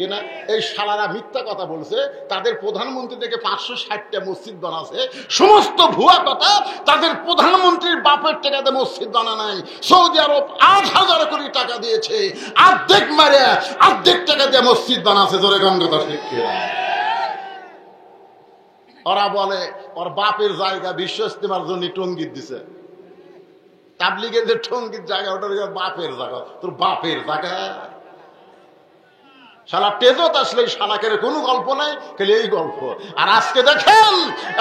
কিনা? এই শালারা মিথ্যা কথা বলছে, তাদের প্রধানমন্ত্রী থেকে 560টা মসজিদ বানাছে, সমস্ত ভুয়া কথা। তাদের প্রধানমন্ত্রীর বাপের টাকাতে মসজিদ বানা নাই। সৌদি আরব 8,000 কোটি টাকা দিয়েছে, অর্ধেক মারে অর্ধেক টাকা দিয়ে মসজিদ বানাছে। জোরে গান কথা ঠিক কিনা? ওরা বলে ওর বাপের জায়গা বিশ্ব ইস্তেমার জন্য টঙ্গিত দিছে। তাবলিগের যে টঙ্গিত জায়গা, ওটার বাপের জায়গা। তোর বাপের জায়গা শালা টেজত আসলে শালাকের কোনো গল্প নাই, খালি এই গল্প। আর আজকে দেখেন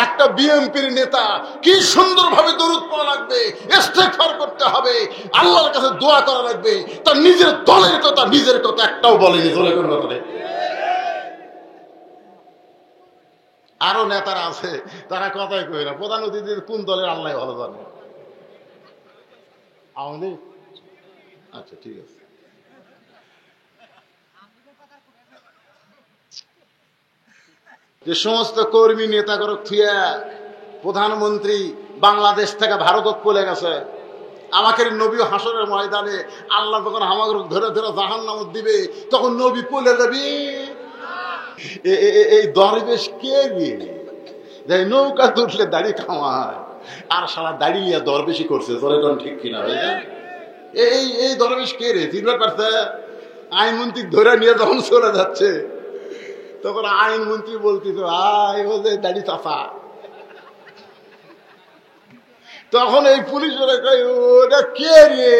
একটা বিএনপির নেতা কি সুন্দরভাবে দরুদ পড়া লাগবে, ইস্তেগফার করতে হবে, আল্লাহর কাছে দোয়া করা লাগবে, তার নিজের দলের কথা নিজের কথা একটাও বলেনি। জোরে করে কথা। আরো নেতারা আছে, তারা কথাই কই না। প্রধান অতিথি কোন দলের আল্লাহ ভালো জানে। আওয়ামী লীগ? আচ্ছা ঠিক আছে। যে সমস্ত কর্মী নেতা করে থুয়া প্রধানমন্ত্রী বাংলাদেশ থেকে ভারতত চলে গেছে, আমাকে নবী হাসরের ময়দানে আল্লাহ যখন আমাকে ধরে ধরে জাহান্নামত দিবে, তখন নবী পলে যাবি। এই দরবেশ কে গিয়ে নৌকা তুটলে দাড়ি খাওয়ায়, আর সারা দাড়ি নিয়ে দরবেশি করছে। ঠিক কিনা ভাই? এই দরবেশ কে রে? চিনতে পারছে? আইনমন্ত্রী ধরে নিয়ে যখন চলে যাচ্ছে, তখন আইনমন্ত্রী বলতেছে আয় ও যে দাড়ি চাপা। তখন এই পুলিশ ওটা কে রে?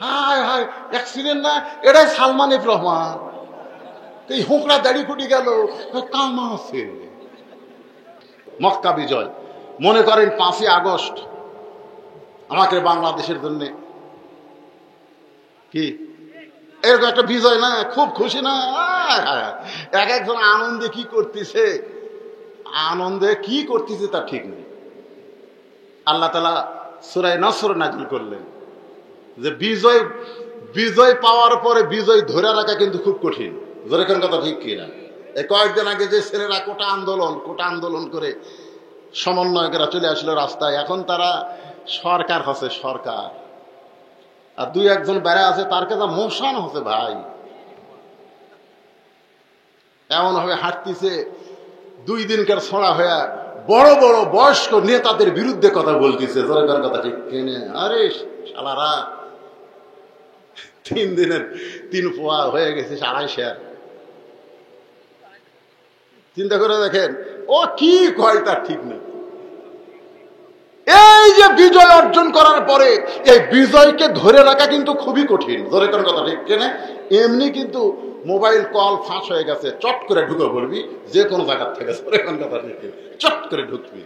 হায় হায়, অ্যাক্সিডেন্ট না, এটাই সালমান এফ রহমান। এই হুঁকড়া দাড়ি ফুটি গেল, কামা আছে। মক্কা বিজয় মনে করেন 5ই আগস্ট আমাকে বাংলাদেশের জন্য কি এরকম একটা বিজয় না? খুব খুশি না? এক একজন আনন্দে কি করতেছে, আনন্দে কি করতেছে তা ঠিক নেই। আল্লাহ তাআলা সূরা নসর নাযিল করলেন যে বিজয় পাওয়ার পরে বিজয় ধরে রাখা কিন্তু খুব কঠিন। যেরকম কথা ঠিক কিনা? এই কয়েকদিন আগে যে ছেলেরা কোটা আন্দোলন করে সমন্বয়কেরা চলে আসলো রাস্তায়, এখন তারা সরকার হচ্ছে সরকার। আর 2-1জন বেড়া আছে, তার কাছে মোশান হচ্ছে ভাই। এমন ভাবে হাঁটতেছে 2 দিনকার ছড়া হয়ে বড় বড় বয়স্ক নেতাদের বিরুদ্ধে কথা বলতেছে। যেরকম কথা ঠিক কিনা? আরে শালারা 3 দিনের 3 পোয়া হয়ে গেছে 250। চিন্তা করে দেখেন ও কি কয় তার ঠিক নেই। এই যে বিজয় অর্জন করার পরে এই বিজয়কে ধরে রাখা কিন্তু খুবই কঠিন। ধরে কোন কথা ঠিক কিনা? এমনি কিন্তু মোবাইল কল ফাঁস হয়ে গেছে, চট করে ঢুকে পড়বি যে কোনো জায়গার থেকে। ধরে কোন কথা ঠিক, চট করে ঢুকবি।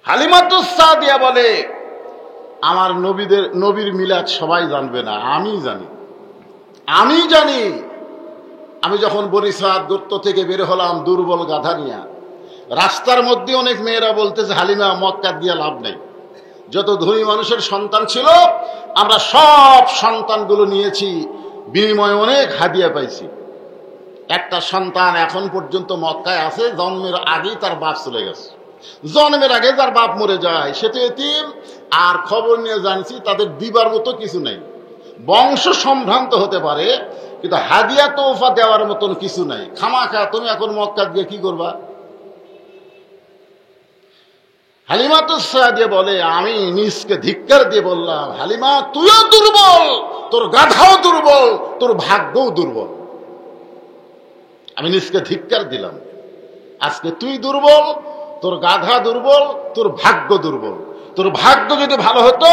হালিমাতুস সাদিয়া বলে আমার নবীর মিলাদ সবাই জানবে না, আমি জানি। আমি যখন বনি সাদ গোত্র থেকে বের হলাম দুর্বল গাধা নিয়ে, রাস্তার মধ্যে অনেক মেয়েরা বলতেছে হালিমা মক্কা দিয়ে লাভ নেই। যত ধনী মানুষের সন্তান ছিল আমরা সব সন্তানগুলো নিয়েছি, বিনিময়ে অনেক হাদিয়া পাইছি। একটা সন্তান এখন পর্যন্ত মক্কায় আছে, জন্মের আগেই তার বাপ চলে গেছে। জন্মের আগে তার বাপ মরে যায়, সে তো এতিম। আর খবর নিয়ে জানছি তাদের দিবার মতো কিছু নেই। বংশ সম্ভ্রান্ত হতে পারে, কিন্তু হাদিয়া তোফা দেওয়ার মতন কিছু নাই। খামাখা তুমি এখন মক্কা দিয়ে কি করবা? হালিমাতুস সাদিয়া বলে আমি নিজকে ধিক্কার দিয়ে বললাম, হালিমা তুইও দুর্বল, তোর গাধাও দুর্বল, তোর ভাগ্যও দুর্বল। আমি নিজকে ধিক্কার দিলাম। আজকে তুই দুর্বল, তোর গাধা দুর্বল, তোর ভাগ্য দুর্বল। তোর ভাগ্য যদি ভালো হতো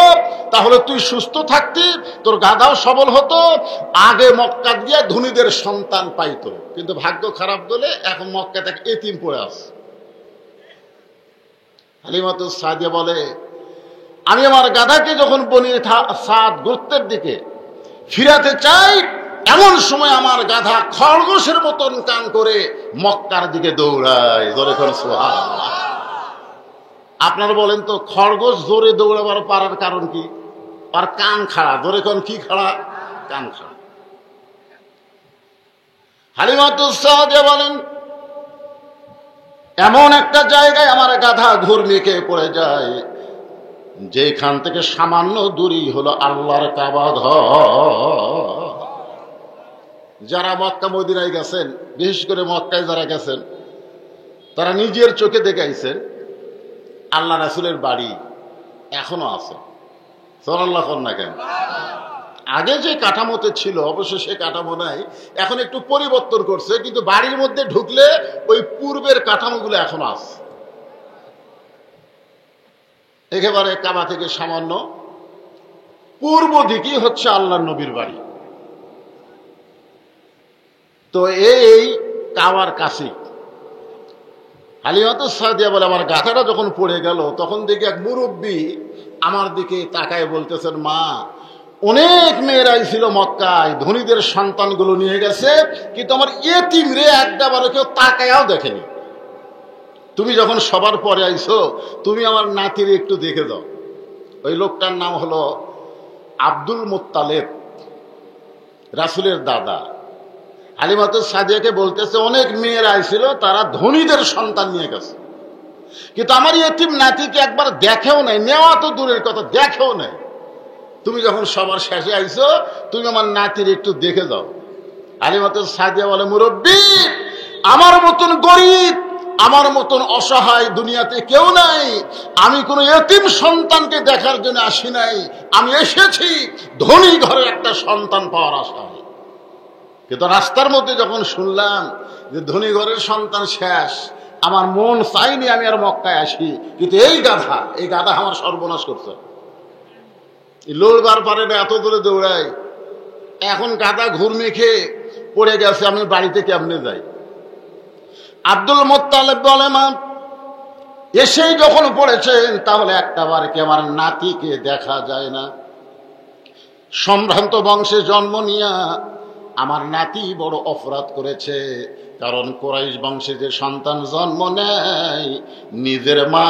তাহলে তুই সুস্থ থাকতি, তোর গাধাও সবল হতো, আগে মক্কা দিয়ে ধনীদের সন্তান পাইতো। কিন্তু ভাগ্য খারাপ বলে এখন মক্কা থেকে এতিম পড়ে আছে। হালিমাতুস সাদিয়া বলে আমি আমার গাধাকে যখন বনি সাদ গোত্রের দিকে ফিরাতে চাই, এমন সময় আমার গাধা খরগোশের মতন কান করে মক্কার দিকে দৌড়ায়। জোরে করে সুবহানাল্লাহ। আপনারা বলেন তো খরগোশ জোরে দৌড়াবার পারার কারণ কি? আর কান খাড়া। জোরে কোন কি খাড়া? কান খাড়া। হালিমাতুস সাদিয়া বলেন এমন একটা জায়গায় আমার গাধা ঘুরমিকে পড়ে যায়, যেখান থেকে সামান্য দূরই হলো আল্লাহর কাবা ঘর। যারা মক্কা মদিনায় গেছেন, বিশেষ করে মক্কায় যারা গেছেন, তারা নিজের চোখে দেখাইছেন আল্লাহ রাসূলের বাড়ি এখনো আছে। সুবহানাল্লাহ না কেন? আগে যে কাঠামোতে ছিল অবশ্য সে কাঠামো নাই, এখন একটু পরিবর্তন করছে, কিন্তু বাড়ির মধ্যে ঢুকলে ওই পূর্বের কাঠামোগুলো এখনো আছে। একেবারে কাবা থেকে সামান্য পূর্ব দিকেই হচ্ছে আল্লাহর নবীর বাড়ি। তো এই কাবার কাছে হালিমাতুস সাদিয়া বলে, আমার গাথাটা যখন পড়ে গেল তখন দেখি এক মুরব্বী আমার দিকে তাকায় বলতেছেন, মা, অনেক মেয়েরাই ছিল মক্কায়, ধনীদের সন্তানগুলো নিয়ে গেছে, কিন্তু আমার এতিম রে একবারও কেউ তাকায়াও দেখেনি। তুমি যখন সবার পরে আইছো, তুমি আমার নাতির একটু দেখে দাও। ওই লোকটার নাম হলো আব্দুল মুত্তালেব, রাসূলের দাদা। হালিমাতুস সাদিয়াকে বলতেছে, অনেক মেয়েরা আইছিল, তারা ধনীদের সন্তান নিয়ে গেছে, কিন্তু আমার এতিম নাতিকে একবার দেখেও নাই, নেওয়া তো দূরের কথা, দেখেও নাই। তুমি যখন সবার শেষে আইছো, তুমি আমার নাতির একটু দেখে যাও। হালিমাতুস সাদিয়া বলে, মুরব্বী, আমার মতন গরিব, আমার মতন অসহায় দুনিয়াতে কেউ নাই। আমি কোন এতিম সন্তানকে দেখার জন্য আসি নাই, আমি এসেছি ধনী ঘরের একটা সন্তান পাওয়ার আশায়। কিন্তু রাস্তার মধ্যে যখন শুনলাম যে ধনী ঘরের সন্তান শেষ, আমার মন চাইনি আমি আর মক্কায় আসি। কিন্তু এই গাধা আমার সর্বনাশ করছে। লড়বার পারে না, এত দূরে দৌড়ায়। এখন গাধা ঘুরমে খেয়ে পড়ে গেছে, আমি বাড়িতে কেমনে যাই? আব্দুল মুত্তালিব বলে, মা, এসেই যখন পড়েছেন তাহলে একটাবার কি আমার নাতিকে দেখা যায় না? সম্ভ্রান্ত বংশে জন্ম নিয়া আমার নাতি বড় অপরাধ করেছে, কারণ কুরাইশ বংশে যে সন্তান জন্ম নেয় নিজের মা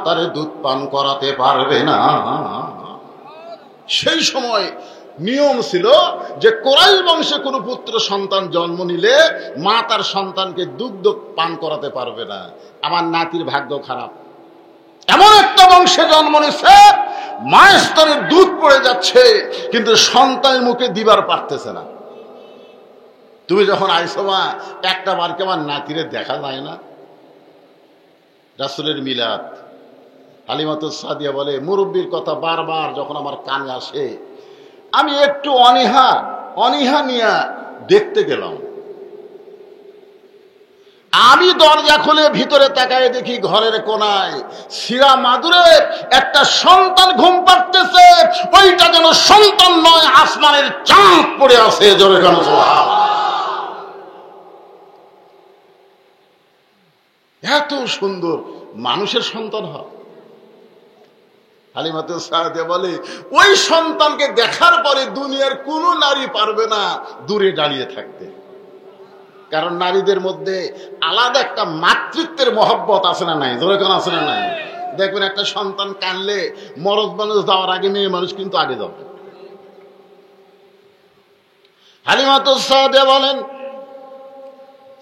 তারে দুধ পান করাতে পারবে না। সেই সময় নিয়ম ছিল যে কুরাইশ বংশে কোনো পুত্র সন্তান জন্ম নিলে মা তার সন্তানকে দুগ্ধ পান করাতে পারবে না। আমার নাতির ভাগ্য খারাপ, এমন একটা বংশে জন্ম নিছে মায়ের স্তরে দুধ পড়ে যাচ্ছে কিন্তু সন্তানের মুখে দিবার পারতেছে না। তুমি যখন আইসো, মা, একটা বারকে আমার নাতিরে দেখা যায় না। রাসূলের মিলাদ। হালিমাতুস সাদিয়া বলে, মুরব্বীর কথা বারবার যখন আমার কানে আসে, আমি একটু অনীহা নিয়ে দেখতে গেলাম। আমি দরজা খুলে ভিতরে তাকায় দেখি ঘরের কোনায় শিরা মাদুরে একটা সন্তান ঘুম পাড়তেছে। ওইটা যেন সন্তান নয়, আসমানের চাঁদ পড়ে আছে। জোরে গান সুবহানাল্লাহ। এত সুন্দর মানুষের সন্তান হয়। হালিমাতুস সাদিয়া বলে, ওই সন্তানকে দেখার পরে দুনিয়ার কোনো নারী পারবে না দূরে দাঁড়িয়ে থাকতে। কারণ নারীদের মধ্যে আলাদা একটা মাতৃত্বের মহব্বত আছে না নাই? জোরে কোন আছে না নাই? দেখবেন একটা সন্তান কানলে মরদ মানুষ যাওয়ার আগে মেয়ে মানুষ কিন্তু আগে যাবে। হালিমাতুস সাদিয়া বলেন,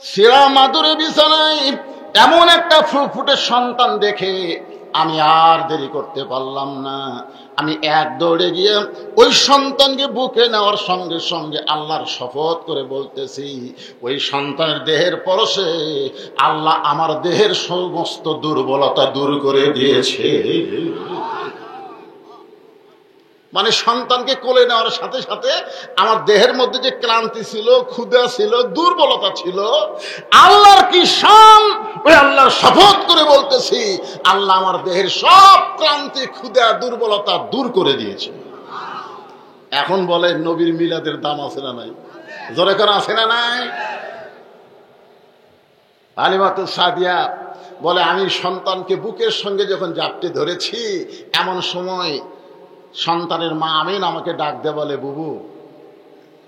শিরা মাদুরে বিছানায় এমন একটা ফুটফুটে সন্তান দেখে আমি আর দেরি করতে পারলাম না। আমি এক দৌড়ে গিয়ে ওই সন্তানকে বুকে নেওয়ার সঙ্গে সঙ্গে আল্লাহর শপথ করে বলতেছি, ওই সন্তানের দেহের পরশে আল্লাহ আমার দেহের সমস্ত দুর্বলতা দূর করে দিয়েছে। মানে সন্তানকে কোলে নেওয়ার সাথে সাথে আমার দেহের মধ্যে যে ক্লান্তি ছিল, ক্ষুধা ছিল, দুর্বলতা ছিল, আল্লাহর কি শান! ওই আল্লাহর শপথ করে বলতেছি, আল্লাহ আমার দেহের সব ক্লান্তি, ক্ষুধা, দুর্বলতা দূর করে দিয়েছে। এখন বলে, নবীর মিলাদের দাম আছে না নাই? জোরে করে আছে না নাই? হালিমাতুস সাদিয়া বলে, আমি সন্তানকে বুকের সঙ্গে যখন জাপটে ধরেছি, এমন সময় সন্তানের মা আমিন আমাকে ডাক দিয়ে বলে, বুবু,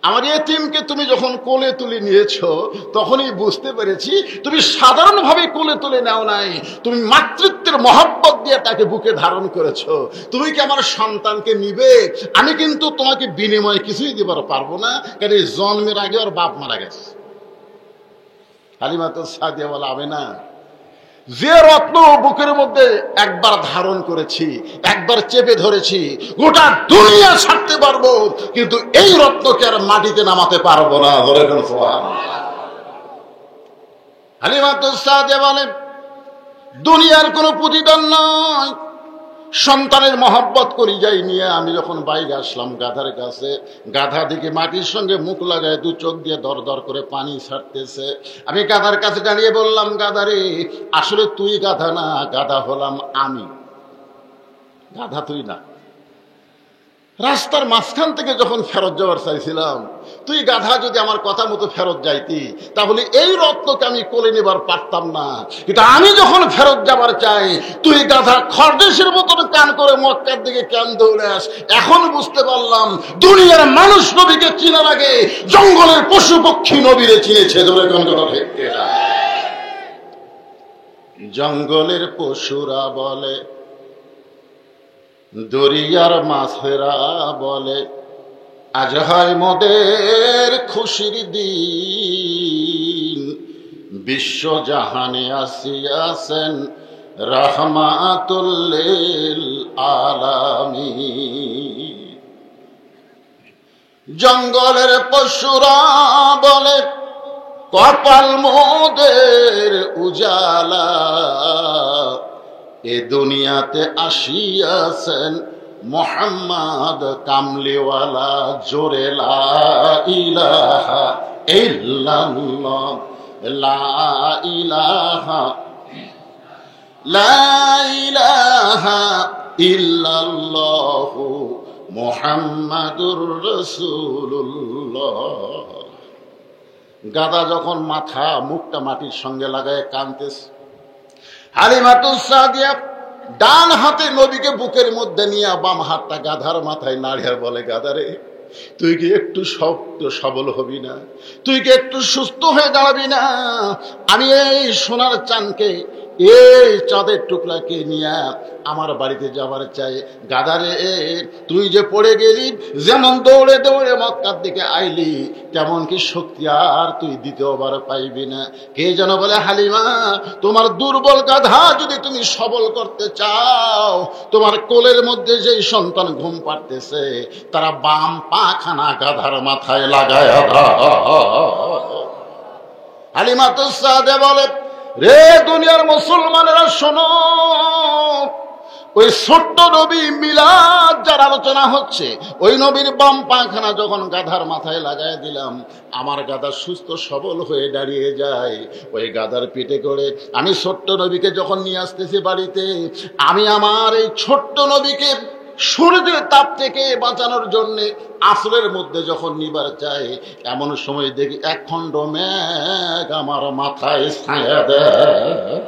আমার এতিমকে তুমি যখন কোলে তুলে নিয়েছো তখনই বুঝতে পেরেছি তুমি সাধারণভাবে কোলে তুলে নাও নাই, তুমি মাতৃত্বের মহব্বত দিয়ে তাকে বুকে ধারণ করেছো। তুমি কি আমার সন্তানকে নিবে? আমি কিন্তু তোমাকে বিনিময়ে কিছুই দিবার পারবো না, কারণ এই জন্মের আগে ওর বাপ মারা গেছে। হালিমাতুস সাদিয়া বলে, আমিনা, যে রত্ন বুকের মধ্যে একবার ধারণ করেছি, একবার চেপে ধরেছি, গোটা দুনিয়া ছাড়তে পারবো, কিন্তু এই রত্নকে আর মাটিতে নামাতে পারবো না। হালিমাতুস সাদিয়া বলেন, দুনিয়ার কোনো প্রতিদান নয়। সন্তানের মহব্বত করি যাই নিয়ে আমি যখন বাইরে আসলাম গাধার কাছে, গাধা দিকে মাটির সঙ্গে মুখ লাগায় দু চোখ দিয়ে দর দর করে পানি ছাড়তেছে। আমি গাধার কাছে দাঁড়িয়ে বললাম, গাধারে, আসলে তুই গাধা না, গাধা হলাম আমি, গাধা তুই না। রাস্তার মাঝখান থেকে যখন ফেরত যাওয়ার চাইছিলাম, তুই গাধা যদি আমার কথা মতো ফেরত যাইতি, তাহলে এই রত্নকে আমি কোলে নেবার পারতাম না। কিন্তু আমি যখন ফেরত যাবার চাই, তুই গাধা খরদেশের মতন কান করে মক্কার দিকে কেন দৌড়ে আস। এখন বুঝতে পারলাম, দুনিয়ার মানুষ নবীকে চিনার আগে জঙ্গলের পশু পক্ষী নবীরে চিনেছে। ধরে কোন কথা ঠিক কিনা? জঙ্গলের পশুরা বলে, দরিয়ার মাছেরা বলে, আজ হয় মোদের খুশির দিন, বিশ্বজাহানে আসিয়াছেন রাহমাতুল লিল আলামিন। জঙ্গলের পশুরা বলে, কপাল মোদের উজালা, এ দুনিয়াতে আসিয়াছেন মুহাম্মদ কামলিওয়ালা। জোরে লা ইলাহা ইল্লাল্লাহ, লা ইলাহা, লা ইলাহা ইল্লাল্লাহ মুহাম্মাদুর রাসূলুল্লাহ। গাদা যখন মাথা মুখটা মাটির সঙ্গে লাগায় কাঁদতেছে, হালিমাতুস সাদিয়া ডান হাতে নবীকে বুকের মধ্যে নিয়ে বাম হাতটা গাধার মাথায় নাড়িয়ে বলে, গাধারে, তুই কি একটু শক্ত সবল হবি না? তুই কি একটু সুস্থ হয়ে দাঁড়াবি না? আমি এই সোনার চানকে, এই চাঁদের টুকরাকে নিয়ে আমার বাড়িতে যাবার চাই। গাধারে, তুই যে পড়ে গেলি, যেমন দৌড়ে দৌড়ে মক্কার দিকে আইলি, তেমন কি শক্তি আর তুই দ্বিতীয়বার পাইবি না। কে যেন বলে, হালিমা, তোমার দুর্বল গাধা যদি তুমি সবল করতে চাও, তোমার কোলের মধ্যে যেই সন্তান ঘুম পাড়তেছে, তারা বাম পাখানা গাধার মাথায় লাগায় দাও। হালিমাতুস সাদিয়া বলে, রে দুনিয়ার মুসলমানেরা শোনো, ওই ছোট্ট নবী মিলাদ যার আলোচনা হচ্ছে, ওই নবীর বাম পাখানা যখন গাধার মাথায় লাগায় দিলাম, আমার গাধা সুস্থ সবল হয়ে দাঁড়িয়ে যায়। ওই গাধার পিঠে করে আমি ছোট্ট নবীকে যখন নিয়ে আসতেছি বাড়িতে, আমি আমার এই ছোট্ট নবীকে সূর্যের তাপ থেকে বাঁচানোর জন্য আসরের মধ্যে যখন নিবার চাই, এমন সময় দেখি এক খণ্ড মেঘ আমার মাথায় ছায়া দেয়।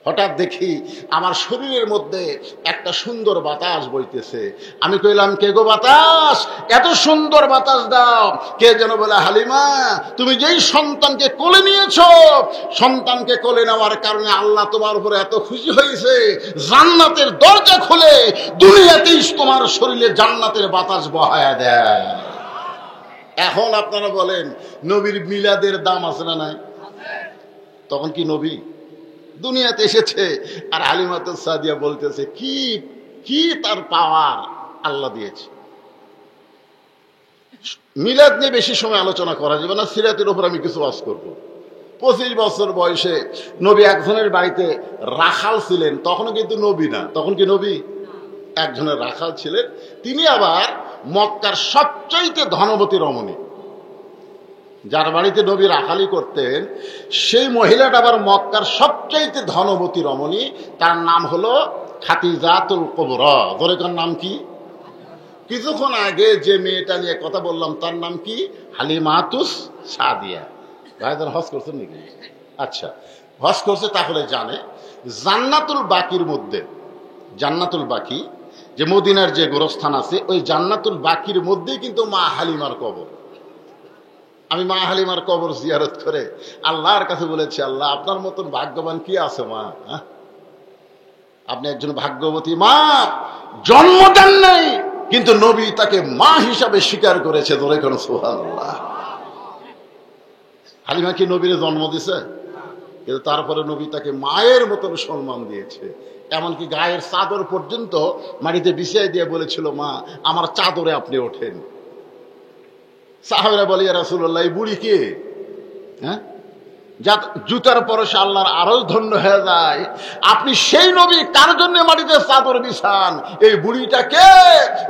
হঠাৎ দেখি আমার শরীরের মধ্যে একটা সুন্দর বাতাস বইতেছে। আমি কইলাম, কে গো বাতাস, এত সুন্দর বাতাস দাও? কে যেন বলে, হালিমা, তুমি যেই সন্তানকে কোলে নিয়েছো, সন্তানকে কোলে নেওয়ার কারণে আল্লাহ তোমার উপরে এত খুশি হয়েছে, জান্নাতের দরজা খুলে দুনিয়াতেই তোমার শরীরে জান্নাতের বাতাস বহায়া দেয়। এখন আপনারা বলেন, নবীর মিলাদের দাম আছে না নাই? তখন কি নবী দুনিয়াতে এসেছে, আর হালিমাতুস সাদিয়া বলতেছে কি কি তার পাওয়ার আল্লাহ দিয়েছে। মিলাদ নিয়ে বেশি সময় আলোচনা করা যাবে না, সিরাতের উপর আমি কিছু ওয়াজ করব। 25 বছর বয়সে নবী একজনের বাড়িতে রাখাল ছিলেন, তখনও কিন্তু নবী না। তখন কি নবী? একজনের রাখাল ছিলেন, তিনি আবার মক্কার সবচাইতে ধনবতী রমণী। যার বাড়িতে নবী রাখালি করতেন, সেই মহিলাটা আবার মক্কার সবচাইতে ধনবতী রমণী। তার নাম হলো খাদিজাতুল কুবরা। ওর নাম কি? কিছুক্ষণ আগে যে মেয়েটা নিয়ে কথা বললাম, তার নাম কি? হালিমাতুস সাদিয়া। ভাইদের হজ করছেন নাকি? আচ্ছা, হজ করছে, তাহলে জানে জান্নাতুল বাকির মধ্যে, জান্নাতুল বাকি যে মদিনার যে গোরস্থান আছে, ওই জান্নাতুল বাকির মধ্যেই কিন্তু মা হালিমার কবর। আমি মা হালিমার কবর জিয়ারত করে আল্লাহর কাছে বলেছি, আল্লাহ, আপনার মতন ভাগ্যবান কি আছে মা? আপনি একজন ভাগ্যবতী মা, জন্ম দেন নাই, কিন্তু নবী তাকে মা হিসাবে স্বীকার করেছে। ধরে কোন সুবহানাল্লাহ। হালিমা কি নবীর জন্ম দিছে? কিন্তু তারপরে নবী তাকে মায়ের মতন সম্মান দিয়েছে। এমনকি গায়ের চাদর পর্যন্ত মাটিতে বিছিয়ে দিয়ে বলেছিল, মা আমার চাদরে আপনি ওঠেন। সাহাবীরা বলে, ইয়া রাসূলুল্লাহ, এই বুড়ি কে? হ্যাঁ, যা জুতার পরশে আল্লাহর আরশ ধন্য হয়ে যায়। আপনি সেই নবী, কার জন্য মাটিতে চাদর বিছান? এই বুড়িটা কে?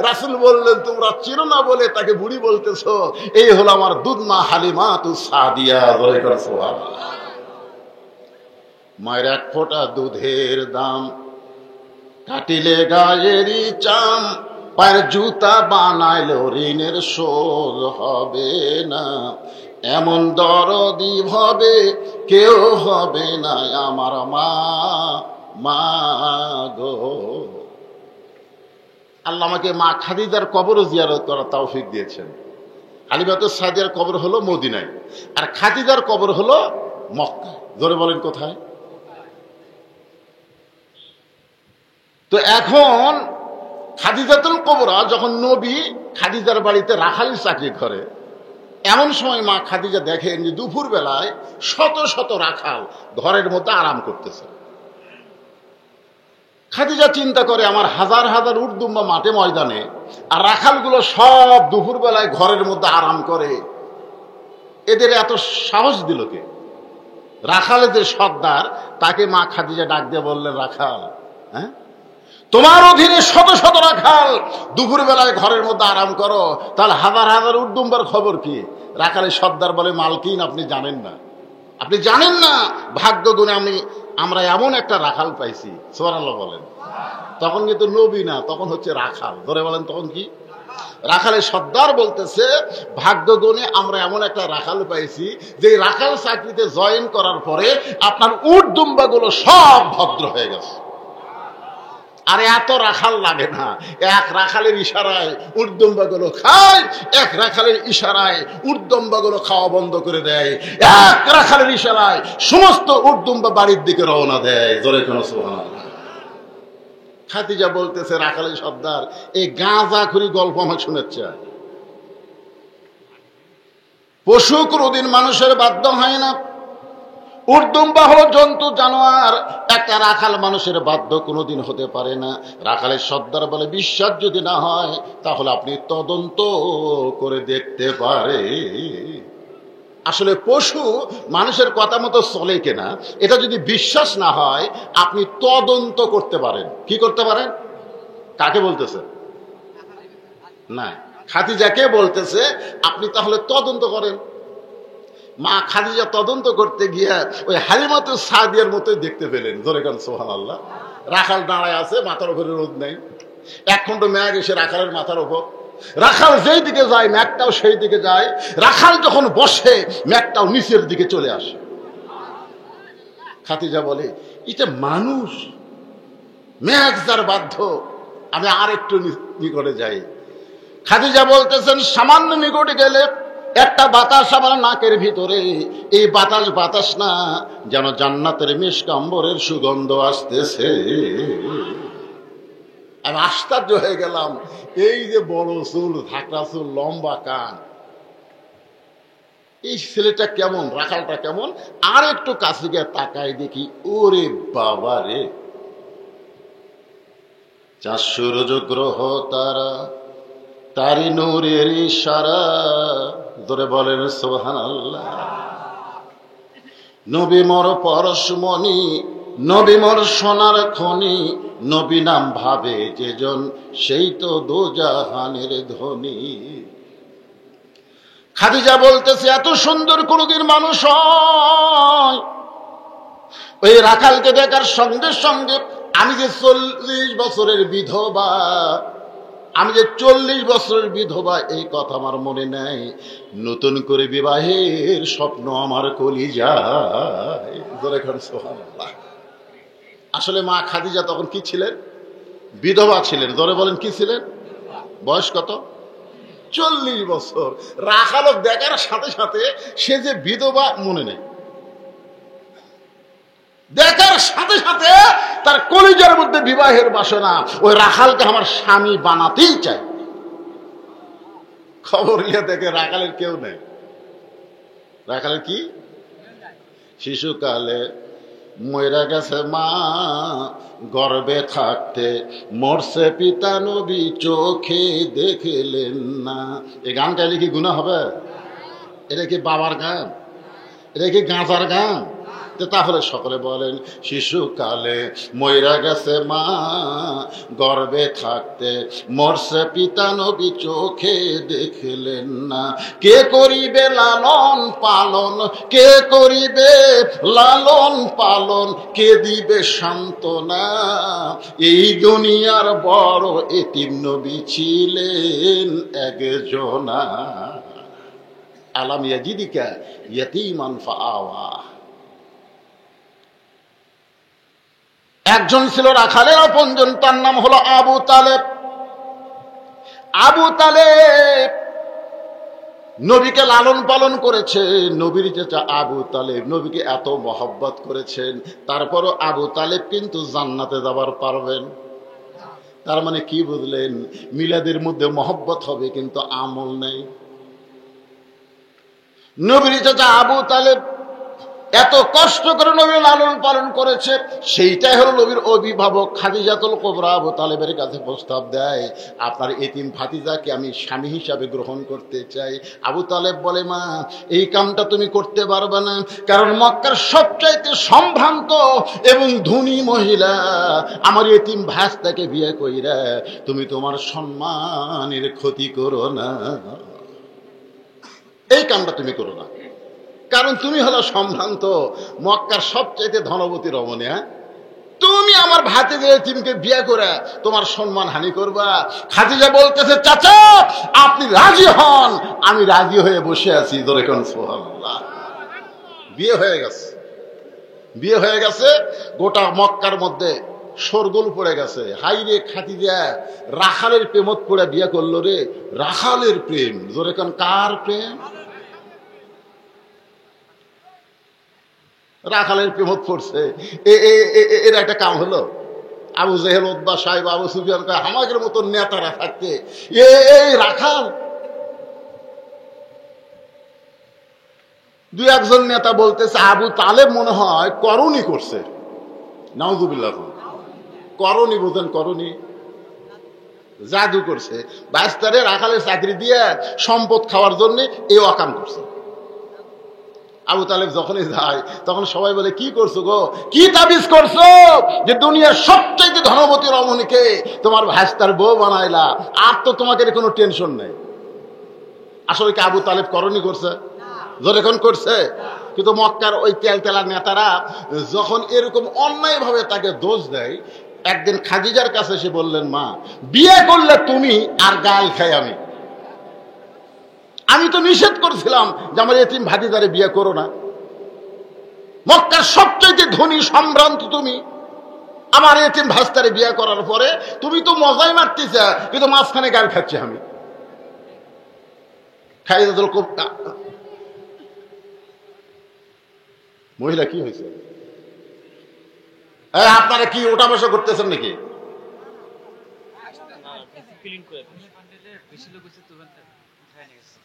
রাসূল বললেন, তোমরা চিনো না বলে তাকে বুড়ি বলতেছো। এই হলো আমার দুধমা হালিমাতুস সাদিয়া। বলে সুবহানাল্লাহ। মায়ের এক ফোঁটা দুধের দাম, কাটিলে গায়েরই চাম, পায়ের জুতা বানাইলো ঋণের শোধ হবে না। এমন দরদি হবে কেউ হবে না আমার মা, মা গো। আল্লাহ আমাকে মা খাদিজার কবর জিয়ারত করার তৌফিক দিয়েছেন। হালিমাতুস সাদিয়ার কবর হলো মদিনায়, আর খাদিজার কবর হলো মক্কা। জোরে বলেন কোথায়? তো এখন খাদিজাতুল কুবরা যখন নবী খাদিজার বাড়িতে রাখালি চাকরি করে, এমন সময় মা খাদিজা দেখেন যে দুপুর বেলায় শত শত রাখাল ঘরের মধ্যে আরাম করতেছে। খাদিজা চিন্তা করে, আমার হাজার হাজার উটদুম্বা মাঠে ময়দানে, আর রাখালগুলো সব দুপুর বেলায় ঘরের মধ্যে আরাম করে, এদের এত সাহস দিল কে? রাখালের যে সর্দার, তাকে মা খাদিজা ডাক দিয়ে বললেন, রাখাল, হ্যাঁ, তোমার অধীনে শত শত রাখাল দুপুর বেলায় ঘরের মধ্যে আরাম করো, তাহলে হাজার হাজার উটদুম্বার খবর কি? রাখালের সর্দার বলে, মালকিন, আপনি জানেন না, আপনি জানেন না, ভাগ্য গুণে আমরা এমন একটা রাখাল পাইছি। সুবহানাল্লাহ বলেন। তখন কিন্তু নবী না, তখন হচ্ছে রাখাল। ধরে বলেন তখন কি? রাখালের সর্দার বলতেছে, ভাগ্য গুণে আমরা এমন একটা রাখাল পাইছি, যে রাখাল চাকরিতে জয়েন করার পরে আপনার উট দুম্বাগুলো সব ভদ্র হয়ে গেছে। আরে এত রাখাল লাগে না, এক রাখালের ইশারায় উটদম্বাগুলো খায়, এক রাখালের ইশারায় উটদম্বাগুলো খাওয়া বন্ধ করে দেয়, এক রাখালের ইশারায় সমস্ত উটদম্বা বাড়ির দিকে রওনা দেয়। জোরে কোন সুবহানাল্লাহ। খাদিজা বলতেছে, রাখালের সর্দার, এই গাঁজাখুরি গল্প আমার শোনাচ্ছে। পশু কোনদিন মানুষের বাধ্য হয় না, উটদুম্বা হলো জন্তু জানোয়ার, একটা রাখাল মানুষের বাধ্য কোনোদিন হতে পারে না। রাখালের সর্দার বলে, বিশ্বাস যদি না হয় তাহলে আপনি তদন্ত করে দেখতে পারে। আসলে পশু মানুষের কথা মতো চলে কিনা, এটা যদি বিশ্বাস না হয়, আপনি তদন্ত করতে পারেন। কি করতে পারেন? কাকে বলতেছে? না, খাদিজাকে বলতেছে, আপনি তাহলে তদন্ত করেন। মা খাদিজা তদন্ত করতে গিয়া ওই হালিমাতুস সাদিয়ার মতোই দেখতে পেলেন। জোরে কান সুবহানাল্লাহ। রাখাল দাঁড়ায় আছে, মাথার উপরে রোদ নেই, এক খণ্ড মেঘ এসে রাখালের মাথার উপর। রাখাল যেই দিকে যায় মেঘটাও সেই দিকে যায়, রাখাল যখন বসে মেঘটাও নিচের দিকে চলে আসে। খাদিজা বলে, এটা মানুষ, মেঘ যার বাধ্য, আমি আর একটু নিকটে যাই। খাদিজা বলতেছেন, সামান্য নিকটে গেলে একটা বাতাস আমার নাকের ভিতরে, এই বাতাস বাতাস না, যেন জান্নাতের মিশকাম্বরের সুগন্ধ আসতেছে। আমি আশ্চর্য হয়ে গেলাম, এই যে বড় চুল, ধাকড়া চুল, লম্বা কান, এই ছেলেটা কেমন, রাখালটা কেমন? আর একটু কাছে গিয়ে তাকাই দেখি, ওরে বাবা রে, চাঁদ সূর্য গ্রহ তারা, তারি নূরের ইশারা। ধরে বলেন সুবহানাল্লাহ। নবী মোর পরশমণি, নবী মোর সোনার খনি, নবী নাম ভাবে যেজন, সেই তো দোজাহানের ধনী। খাদিজা বলতেছে, এত সুন্দর কোনদিন মানুষ হয়? ওই রাখালকে দেখার সঙ্গে সঙ্গে আমি যে 40 বছরের বিধবা, আমি যে 40 বছরের বিধবা, এই কথা আমার মনে নাই। নতুন করে বিবাহের স্বপ্ন আমার কলিজায়। সুবহানাল্লাহ। আসলে মা খাদিজা তখন কি ছিলেন? বিধবা ছিলেন। ধরে বলেন কি ছিলেন? বয়স কত? 40 বছর। রাখালক দেখার সাথে সাথে সে যে বিধবা মনে নেই, দেখার সাথে সাথে তার কলিজার মধ্যে বিবাহের বাসনা, ওই রাখালকে আমার স্বামী বানাতেই চাই। খবর ইয়ে দেখে রাখালের কেউ নেই। রাখালের কি? শিশুকালে মইরা গেছে মা গর্ভে থাকতে, মরছে পিতা নবী চোখে দেখলেন না। এই গান গাইলে কি গুনাহ হবে? এটা কি বাবার গান? এটা কি গাঁজার গান? তাহলে সকলে বলেন, শিশুকালে মইরা গেছে মা গর্ভে থাকতে, মরছে পিতা নবী চোখে দেখলেন না। কে করিবে লালন পালন, কে করিবে লালন পালন, কে দিবে সান্ত্বনা? এই দুনিয়ার বড় এতিম নবী ছিলেন একজনা। আলাম ইয়াজিদিকা ইয়াতীমান ফাআওয়া। একজন ছিল রাখালের আপনজন, তার নাম হলো আবু তালেব। আবু তালেব নবীকে লালন পালন করেছে। নবীর চাচা আবু তালেব নবীকে এত মহব্বত করেছেন, তারপরও আবু তালেব কিন্তু জান্নাতে যাবার পারবেন। তার মানে কি বুঝলেন? মিলাদের মধ্যে মহব্বত হবে কিন্তু আমল নেই। নবীর চাচা আবু তালেব এত কষ্ট করে নবীর লালন পালন করেছে, সেইটাই হলো নবীর অভিভাবক খাদিজাতুল কুবরা আবু তালেবের কাছে প্রস্তাব দেয়, আপনার এতিম ভাতিজাকে আমি স্বামী হিসাবে গ্রহণ করতে চাই। আবু তালেব বলে, মা এই কামটা তুমি করতে পারবে না, কারণ মক্কার সবচাইতে সম্ভ্রান্ত এবং ধনী মহিলা আমার এতিম ভাস্তাকে বিয়ে কইরা তুমি তোমার সম্মানের ক্ষতি করো না, এই কামটা তুমি করো না, কারণ তুমি হলো সম্ভ্রান্ত মক্কার সবচাইতে ধনবতী রমণী। তুমি আমার ভাতিজা এতিমকে বিয়ে করে তোমার সম্মান হানি করবা? খাদিজা বলতেছে, চাচা আপনি রাজি হন, আমি রাজি হয়ে বসে আছি। যেরকম সুবহানাল্লাহ। বিয়ে হয়ে গেছে, বিয়ে হয়ে গেছে, গোটা মক্কার মধ্যে শোরগোল পড়ে গেছে। হাই রে খাদিজা রাখালের প্রেমত পড়ে বিয়ে করলো রে। রাখালের প্রেম, যেরকম কার প্রেম? রাখালের প্রেমত পড়ছে, এর একটা কাম হলো। আবু জেহেল, উতবা, সাহেব, আবু সুফিয়ান, আমাদের মতো নেতারা থাকতে এই রাখাল। দুই একজন নেতা বলতেছে আবু তালেব মনে হয় করণী করছে। নাউজুবিল্লাহ। করণী বোঝেন? করণী জাদু করছে। বাইস্তারে রাখালের চাকরি দিয়ে সম্পদ খাওয়ার জন্য এই অকাম করছে। আবু তালেব যখনই যায় তখন সবাই বলে, কি করছো গো, কি তাবিজ করছো যে দুনিয়ার সবচাইতে ধনবতী রমণীকে তোমার ভাস্তার বউ বানাইলা, আর তো তোমাকে কোনো টেনশন নেই। আসলে কি আবু তালেব করণী করছে? যখন করছে। কিন্তু মক্কার ওই তেলতেলা নেতারা যখন এরকম অন্যায় ভাবে তাকে দোষ দেয়, একদিন খাদিজার কাছে এসে বললেন, মা বিয়ে করলে তুমি আর গাল খাই আমি, আমি তো নিষেধ করছিলাম যে আমার এতিম ভাতিজারে বিয়ে করো না। মক্কার সবচেয়ে ধনী সম্ভ্রান্ত তুমি, আমার এতিম ভাস্তারে বিয়ে করার পরে তুমি তো মজাই মারতেছ, কিন্তু মাঝখানে গাল খাচ্ছি আমি। খাদিজাতুল কুবরা মহিলা, কি হয়েছে? আপনারা কি ওটা বসা করতেছেন নাকি?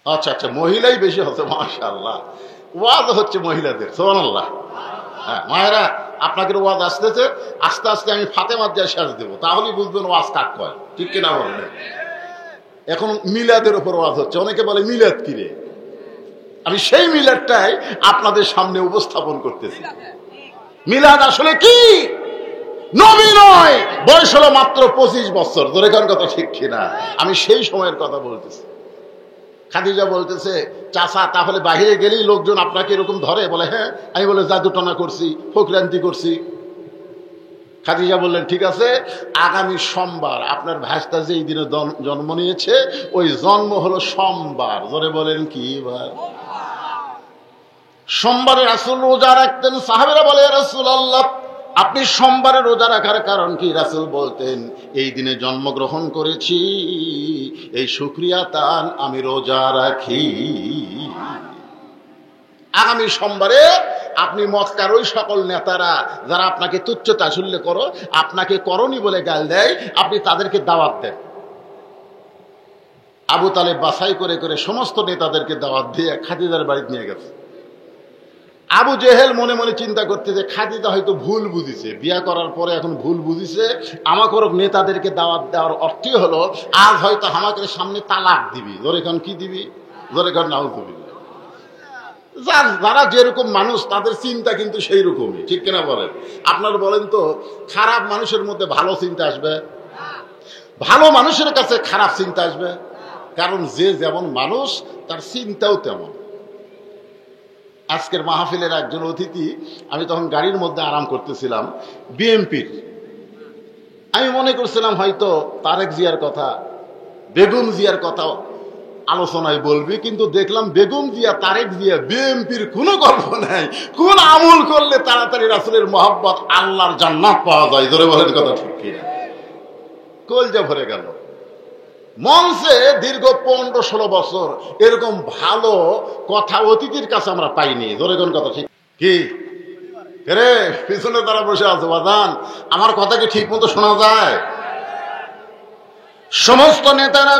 আচ্ছা আচ্ছা, মহিলাই বেশি হচ্ছে, মাশাআল্লাহ। ওয়াজ হচ্ছে মহিলাদের, সুবহানাল্লাহ। হ্যাঁ মায়েরা, আপনাদের ওয়াজ আসতেছে, আস্তে আস্তে আমি ফাতেমার দিয়ে শেষ দেবো, তাহলেই বুঝবেন ওয়াজ কাক কয়, ঠিক কিনা বলবেন? এখন মিলাদের উপর ওয়াজ হচ্ছে। অনেকে বলে মিলাদ কি রে? আমি সেই মিলাদটাই আপনাদের সামনে উপস্থাপন করতেছি। মিলাদ আসলে কি? নবী নয়, বয়স হলো মাত্র 25 বছর। দরেকার কথা ঠিক কিনা? আমি সেই সময়ের কথা বলতেছি। খাদিজা বলতেছে, চাচা তাহলে বাহিরে গেলেই লোকজন আপনাকে এরকম ধরে? বলে হ্যাঁ। আমি বলে জাদুটনা করছি, ফকরান্তি করছি। খাদিজা বললেন, ঠিক আছে, আগামী সোমবার আপনার ভাস্তা যেই দিনে জন্ম নিয়েছে ওই জন্ম হলো সোমবার। ধরে বলেন কি বার? সোমবারে রাসূল রোজা রাখতেন। সাহাবেরা বলে, রাসূলুল্লাহ আপনি সোমবারে রোজা রাখার কারণ কি? রাসূল বলতেন, এই দিনে জন্মগ্রহণ করেছি, এই শুকরিয়া তান আমি রোজা রাখি। আগামী সোমবারে আপনি মক্কার ওই সকল নেতারা যারা আপনাকে তুচ্ছ তাচ্ছিল্য করো, আপনাকে করণী বলে গাল দেয়, আপনি তাদেরকে দাওয়াত দেন। আবু তালেব বাছাই করে করে সমস্ত নেতাদেরকে দাওয়াত দিয়ে খাদিজার বাড়িতে নিয়ে গেছে। আবু জেহেল মনে মনে চিন্তা করতে যে খাদিজা হয়তো ভুল বুঝিছে, বিয়া করার পরে এখন ভুল বুঝিছে, আমাকে নেতাদেরকে দাওয়াত দেওয়ার অর্থই হলো আজ হয়তো আমাকে সামনে তালাক দিবি। জোরে এখন কি দিবি? জোরে এখন নাউজুবিল্লাহ। যারা যেরকম মানুষ তাদের চিন্তা কিন্তু সেই রকমই, ঠিক কিনা বলেন? আপনারা বলেন তো, খারাপ মানুষের মধ্যে ভালো চিন্তা আসবে? ভালো মানুষের কাছে খারাপ চিন্তা আসবে? কারণ যে যেমন মানুষ তার চিন্তাও তেমন। আজকের মাহফিলের একজন অতিথি, আমি তখন গাড়ির মধ্যে আরাম করতেছিলাম, বিএনপির। আমি মনে করছিলাম হয়তো তারেক জিয়ার কথা, বেগম জিয়ার কথা আলোচনায় বলবি, কিন্তু দেখলাম বেগম জিয়া, তারেক জিয়া, বিএনপির কোনো গল্প নাই। কোন আমল করলে তাড়াতাড়ি রাসূলের মহব্বত, আল্লাহর জান্নাত পাওয়া যায়? ধরে বলেন কথা ঠিক কিনা? কলজা ভরে গেল। মঞ্চে দীর্ঘ 15-16 বছর এরকম ভালো কথা অতিথির কাছে আমরা পাইনি। ধরে কোন কথা ঠিক কি রে? পিছনে তারা বসে আছে, বাদান আমার কথা কি ঠিক মতো শোনা যায়? সমস্ত নেতারা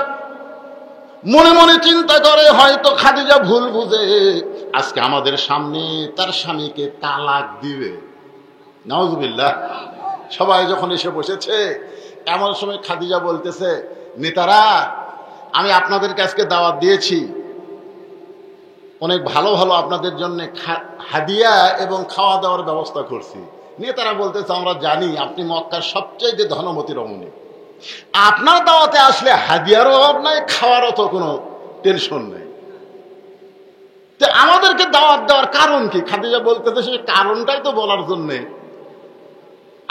মনে মনে চিন্তা করে হয়তো খাদিজা ভুল বুঝে আজকে আমাদের সামনে তার স্বামীকে তালাক দিবে। নাউজুবিল্লাহ। সবাই যখন এসে বসেছে, এমন সময় খাদিজা বলতেছে, নেতারা আমি আপনাদেরকে আজকে দাওয়াত দিয়েছি, অনেক ভালো ভালো আপনাদের জন্য হাদিয়া এবং খাওয়া দাওয়ার ব্যবস্থা করছি। নেতারা বলতেছে, আমরা জানি আপনি মক্কার সবচেয়ে ধনমতী রমণী, আপনার দাওয়াতে আসলে হাদিয়ার অভাব নাই, খাওয়ারও তো কোনো টেনশন নেই। তো আমাদেরকে দাওয়াত দেওয়ার কারণ কি? খাদিজা বলতেছে, সে কারণটাই তো বলার জন্যে।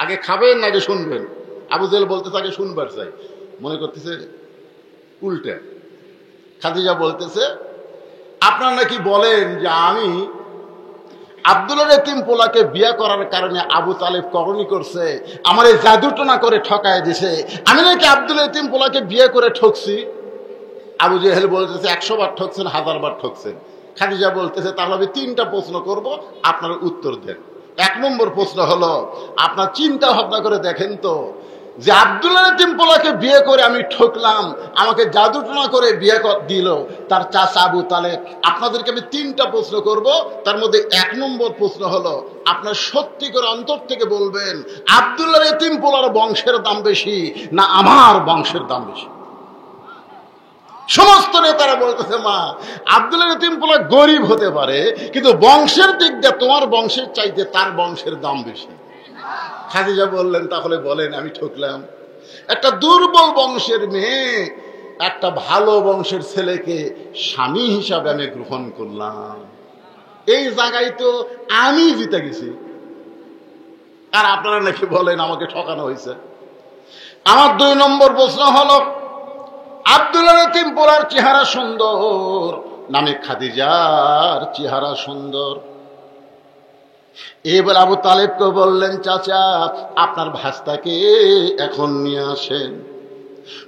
আগে খাবেন না আগে শুনবেন? আবু জেহেল বলতেছে আগে শুনবার চাই, মনে করতেছে উল্টা। খাদিজা বলতেছে, আপনারা নাকি বলেন যে আমি আব্দুল্লাহ এতিম পোলাকে বিয়ে করার কারণে আবু তালেব করণী করছে, আমার এই জাদুটনা করে ঠকায় দিছে, আমি নাকি আব্দুল্লাহ এতিম পোলাকে বিয়ে করে ঠকছি। আবু জেহেল বলতেছে 100 বার ঠকছেন, 1000 বার ঠকছেন। খাদিজা বলতেছে, তাহলে আমি 3টা প্রশ্ন করব, আপনার উত্তর দেন। 1 নম্বর প্রশ্ন হলো, আপনার চিন্তা ভাবনা করে দেখেন তো, যে আব্দুল্লাহ এতিম পোলাকে বিয়ে করে আমি ঠকলাম, আমাকে জাদুটনা করে বিয়ে দিল তার চাচা আবু তালেব। আপনাদেরকে আমি 3টা প্রশ্ন করব, তার মধ্যে 1 নম্বর প্রশ্ন হলো, আপনার সত্যি করে অন্তর থেকে বলবেন আব্দুল্লাহ এতিম পোলার বংশের দাম বেশি না আমার বংশের দাম বেশি? সমস্ত নেতারা বলতেছে, মা আব্দুল্লাহ এতিম পোলা গরিব হতে পারে, কিন্তু বংশের দিক দিয়ে তোমার বংশের চাইতে তার বংশের দাম বেশি। খাদিজা বললেন, তাহলে বলেন আমি ঠকলাম? একটা দুর্বল বংশের মেয়ে একটা ভালো বংশের ছেলেকে স্বামী হিসাবে আমি গ্রহণ করলাম, এই জায়গায় তো আমি জিতে গেছি, আর আপনারা নাকি বলেন আমাকে ঠকানো হয়েছে। আমার 2 নম্বর প্রশ্ন হলো, আব্দুল্লাহ এতিম পোলার চেহারা সুন্দর নামে খাদিজার চেহারা সুন্দর? এবার আবু তালেবকে বললেন, চাচা আপনার ভাস্তাকে এখন নিয়ে আসেন।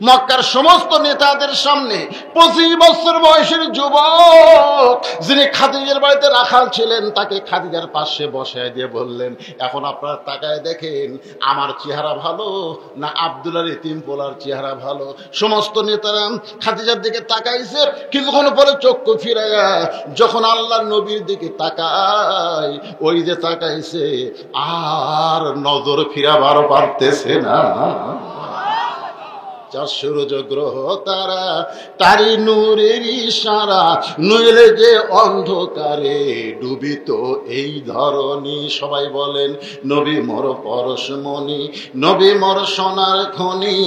মক্কার সমস্ত নেতাদের সামনে 25 বছর বয়সের যুবক যিনি খাদিজার বাড়িতে রাখাল ছিলেন, তাকে খাদিজার পাশে বসায় দিয়ে বললেন, এখন আপনারা তাকায় দেখেন আমার চেহারা ভালো না আব্দুল্লাহ এতিম পোলার চেহারা ভালো? সমস্ত নেতারা খাদিজার দিকে তাকাইছে, কিছুক্ষণ পরে চক্ষু ফিরাইয়া যখন আল্লাহর নবীর দিকে তাকায়, ওই যে তাকাইছে আর নজর ফিরাবার পারতেছে না। 4 সূর্য গ্রহ তারা তারি নূরের ইশারা, নইলে যে অন্ধকারে ডুবিত এই ধরনী। সবাই বলেন, নবী মোর পরশমণি, নবী মোর সোনার খনি,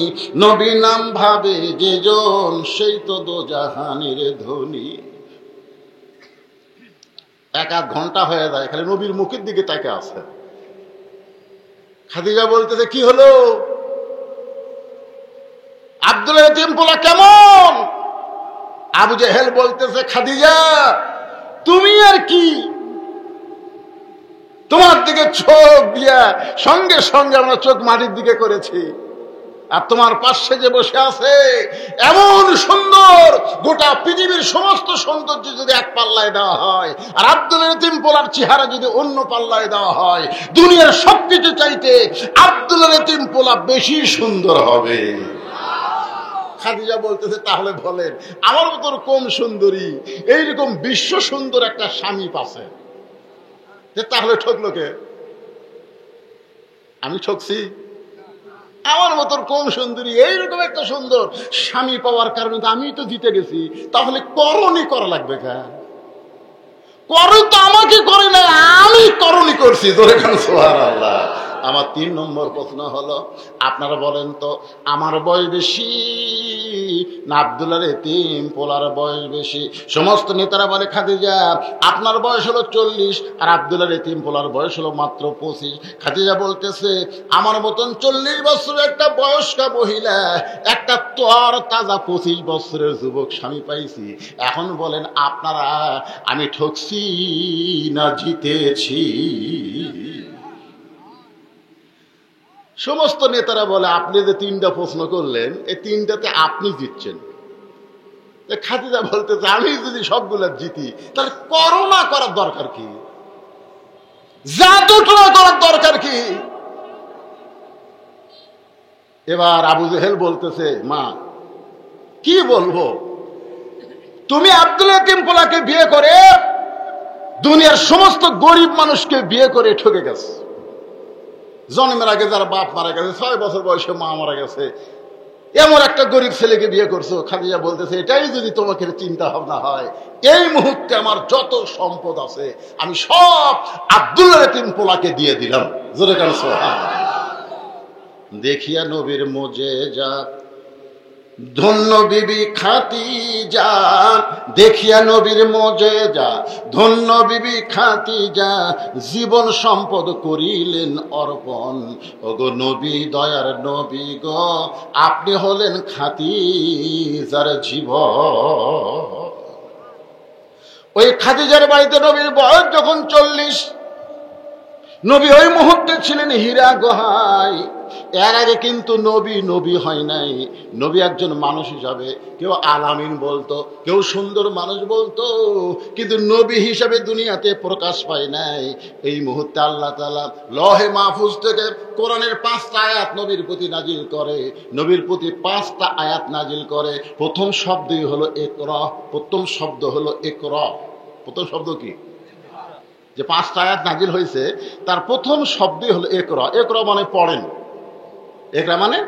নবী নাম ভাবে যে জন সেই তো দোজাহানের ধনী। 1-1 ঘন্টা হয়ে যায়, খালি নবীর মুখের দিকে তাকে আছে। খাদিজা বলতেছে, কি হলো? আব্দুল্লাহ এতিম পোলা কেমন? আবু জেহেল বলতেছে, খাদিজা তুমি আর কি, তোমার দিকে চোখ দিয়া সঙ্গে সঙ্গে আমরা চোখ মাটির দিকে করেছি, আর তোমার পাশে যে বসে আছে এমন সুন্দর, গোটা পৃথিবীর সমস্ত সৌন্দর্য যদি এক পাল্লায় দেওয়া হয়, আর আব্দুল্লাহ এতিম পোলার চেহারা যদি অন্য পাল্লায় দেওয়া হয়, দুনিয়ার সবকিছু চাইতে আব্দুল্লাহ এতিম পোলা বেশি সুন্দর হবে। খাদিজা বলতেছে, তাহলে বলেন আমার মতো কম সুন্দরী এইরকম বিশ্ব সুন্দর একটা স্বামী পাশে? তাহলে ঠকলো কে? আমি ঠকছি? আমার মতন কোন সুন্দরী এইরকম একটা সুন্দর স্বামী পাওয়ার কারণে তো আমি তো জিতে গেছি। তাহলে করণী করা লাগবে কা? করে তো আমাকে করে না, আমি করণী করছি। ধরে কেন সুবহানাল্লাহ। আমার 3 নম্বর প্রশ্ন হলো, আপনারা বলেন তো আমার বয়স বেশি না আব্দুল্লাহর এতিম পোলার বয়স বেশি? সমস্ত নেতারা বলে খাদিজা আপনার বয়স হলো 40 আর আব্দুল্লাহর এতিম পোলার বয়স হলো মাত্র 25। খাদিজা বলতেছে আমার মতন 40 বছরের একটা বয়স্কা মহিলা, একটা তর তাজা 25 বছরের যুবক স্বামী পাইছি। এখন বলেন আপনারা আমি ঠকছি না জিতেছি? সমস্ত নেতারা বলে আপনি যে 3টা প্রশ্ন করলেন এই 3টাতে আপনি জিতছেন। খাদিজা বলতেছে আমি যদি সবগুলা জিতি তাহলে করোনা করার দরকার কি, জাদুটোনা করার দরকার কি? এবার আবু জেহেল বলতেছে মা কি বলবো, তুমি আব্দুল হাকিম পোলাকে বিয়ে করে দুনিয়ার সমস্ত গরিব মানুষকে বিয়ে করে ঠকে গেছে। জন্মের আগে যারা বাপ মারা গেছে, 6 বছর বয়সে মা মারা গেছে, এমন একটা গরিব ছেলেকে বিয়ে করছো। খাদিজা বলতেছে এটাই যদি তোমাকে চিন্তা ভাবনা হয়, এই মুহূর্তে আমার যত সম্পদ আছে আমি সব আব্দুল্লাহ এতিম পোলাকে দিয়ে দিলাম। জোরে কেন সুবহানাল্লাহ। দেখিয়া নবীর মোজেজা ধন্য বিবি খাদিজা, দেখিয়া নবীর মোজেজা ধন্য বিবি খাদিজা, জীবন সম্পদ করিলেন অর্পণ। ওগো নবী দয়ার নবী গো আপনি হলেন খাদিজার জীবন। ওই খাদিজার বাড়িতে নবীর বয়স যখন 40, নবী ওই মুহূর্তে ছিলেন হীরা গুহায়। এর আগে কিন্তু নবী হয় নাই। নবী একজন মানুষ হিসাবে কেউ আলামিন বলতো, কেউ সুন্দর মানুষ বলতো, কিন্তু নবী হিসাবে দুনিয়াতে প্রকাশ পায় নাই। এই মুহূর্তে আল্লাহ তাআলা লহে মাহফুজ থেকে কোরআনের 5টা আয়াত নবীর প্রতি নাজিল করে। নবীর প্রতি 5টা আয়াত নাজিল করে। প্রথম শব্দই হলো ইকরা। প্রথম শব্দ হলো ইকরা। প্রথম শব্দ কি? যে 5টা আয়াত নাজিল হয়েছে তার প্রথম শব্দই হলো ইকরা। ইকরা মানে পড়েন। ইকরা মানে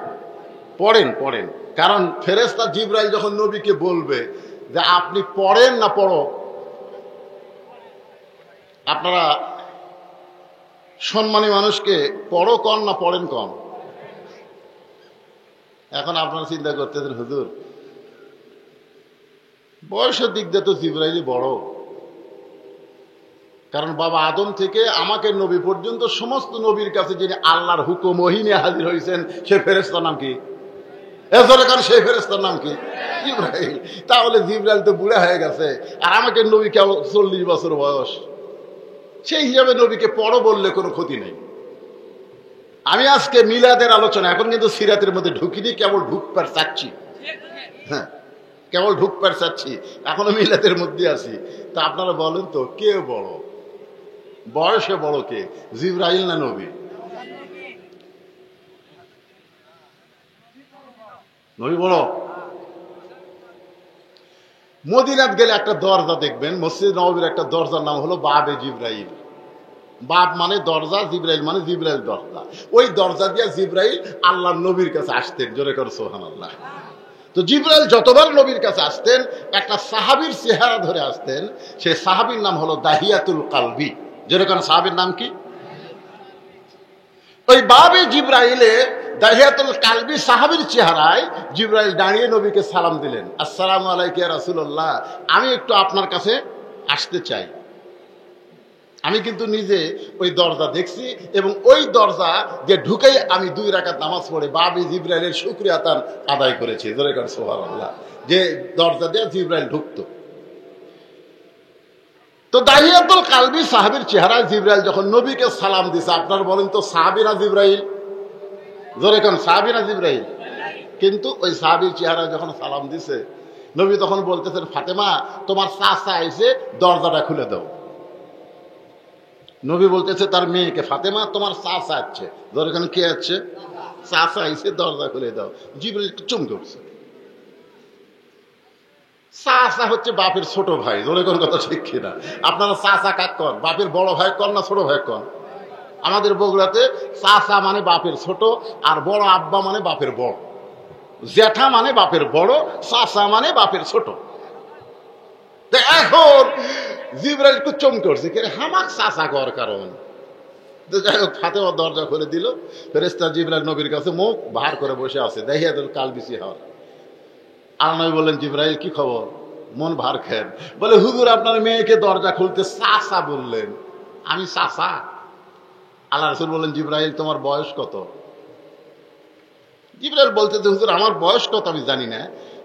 পড়েন। কারণ ফেরেশতা জিবরাইল যখন নবীকে বলবে যে আপনি পড়েন না পড়ো, আপনারা সম্মানী মানুষকে পড়ো কন না পড়েন কন? এখন আপনারা চিন্তা করতেছেন হুজুর বয়সের দিক দিয়ে তো জিবরাইলই বড়, কারণ বাবা আদম থেকে আমাকে নবী পর্যন্ত সমস্ত নবীর কাছে যিনি আল্লাহর হুকুম ওহী নিয়ে হাজির হয়েছেন সে ফেরেশতার নাম কি? সেই ফেরেশতার নাম কি? জিবরাইল। তাহলে জিবরাইল তো বুড়া হয়ে গেছে আর আমাকে নবী কেবল 40 বছর বয়স। সেই হিসাবে নবীকে পড়ো বললে কোনো ক্ষতি নেই। আমি আজকে মিলাদের আলোচনা, এখন কিন্তু সিরাতের মধ্যে ঢুকিনি, কেবল ঢুকবার চাচ্ছি। হ্যাঁ, কেবল ঢুকবার চাচ্ছি, এখনো মিলাদের মধ্যে আছি। তা আপনারা বলেন তো কে বড়? বয়সে বড় কে, জিবরাইল না নবী? নবী বড়। মদিনাত গেলে একটা দরজা দেখবেন, মসজিদ নববীর একটা দরজার নাম হলো বাবে জিবরাইল। বাব মানে দরজা, জিবরাইল মানে জিবরাইল দরজা। ওই দরজা দিয়ে জিবরাইল আল্লাহর নবীর কাছে আসতেন। জোরে করে সুবহানাল্লাহ। তো জিবরাইল যতবার নবীর কাছে আসতেন একটা সাহাবীর চেহারা ধরে আসতেন। সেই সাহাবীর নাম হলো দাহিয়াতুল কালবি। যেরকম সাহাবীর নাম কি? ওই বাবে জিবরাইলে দাহিয়াতুল কালবি সাহাবীর চেহারায় জিবরাইল দাঁড়িয়ে নবীকে সালাম দিলেন, আসসালামু আলাইকা ইয়া রাসূলুল্লাহ, আমি একটু আপনার কাছে আসতে চাই। আমি কিন্তু নিজে ওই দরজা দেখছি এবং ওই দরজা যে ঢুকেই আমি 2 রাকাত নামাজ পড়ে বাবে জিবরাইলের শুকরিয়া আদায় করেছি। জোরে করে সুবহানাল্লাহ। যে দরজা দিয়ে জিবরাইল ঢুকতো। তো দাহিয়াতুল কালবি সাহাবীর চেহারায় জিবরাইল যখন নবীকে সালাম দিছে, আপনারা বলেন তো সাহাবী না জিবরাইল? জোরে কোন সাহাবী না জিবরাইল? কিন্তু ওই সাহাবীর চেহারায় যখন সালাম দিছে নবী তখন বলতেছেন ফাতেমা তোমার চাচা এসে দরজাটা খুলে দাও। নবী বলতেছে তার মেয়েকে ফাতেমা তোমার চাচা আছে। জোরে কোন কে আছে? চাচা এসে দরজা খুলে দাও। জিবরাইল চমকে উঠছে। চাচা হচ্ছে বাপের ছোট ভাই, জোরে কোন কথা ঠিক কিনা? আপনারা চাচা কাক কন? বাপের বড় ভাই কন না ছোট ভাই কন? আমাদের বগুড়াতে চাচা মানে বাপের ছোট, আর বড় আব্বা মানে বাপের বড়, জ্যাঠা মানে বাপের বড়, চাচা মানে বাপের ছোট। এখন জিবরাইল একটু চমকে উঠছে, কে হামাক চাচা কর কারণ। যাই হোক, ফাতেমা দরজা খুলে দিল। ফেরেশতা জিবরাইল নবীর কাছে মুখ ভার করে বসে আছে, দেখিয়া দিল কাল বিছি হওয়ার। আল্লাহ নবী বললেন, জিবরাইল কি খবর, মন ভার খেন? বলে, হুজুর আপনার মেয়েকে দরজা খুলতে চাচা বললেন। আমি চাচা? আল্লাহ রাসূল বললেন, জিবরাইল তোমার বয়স কত? জিবরাইল বলতে, হুজুর আমার বয়স কত আমি জানি না,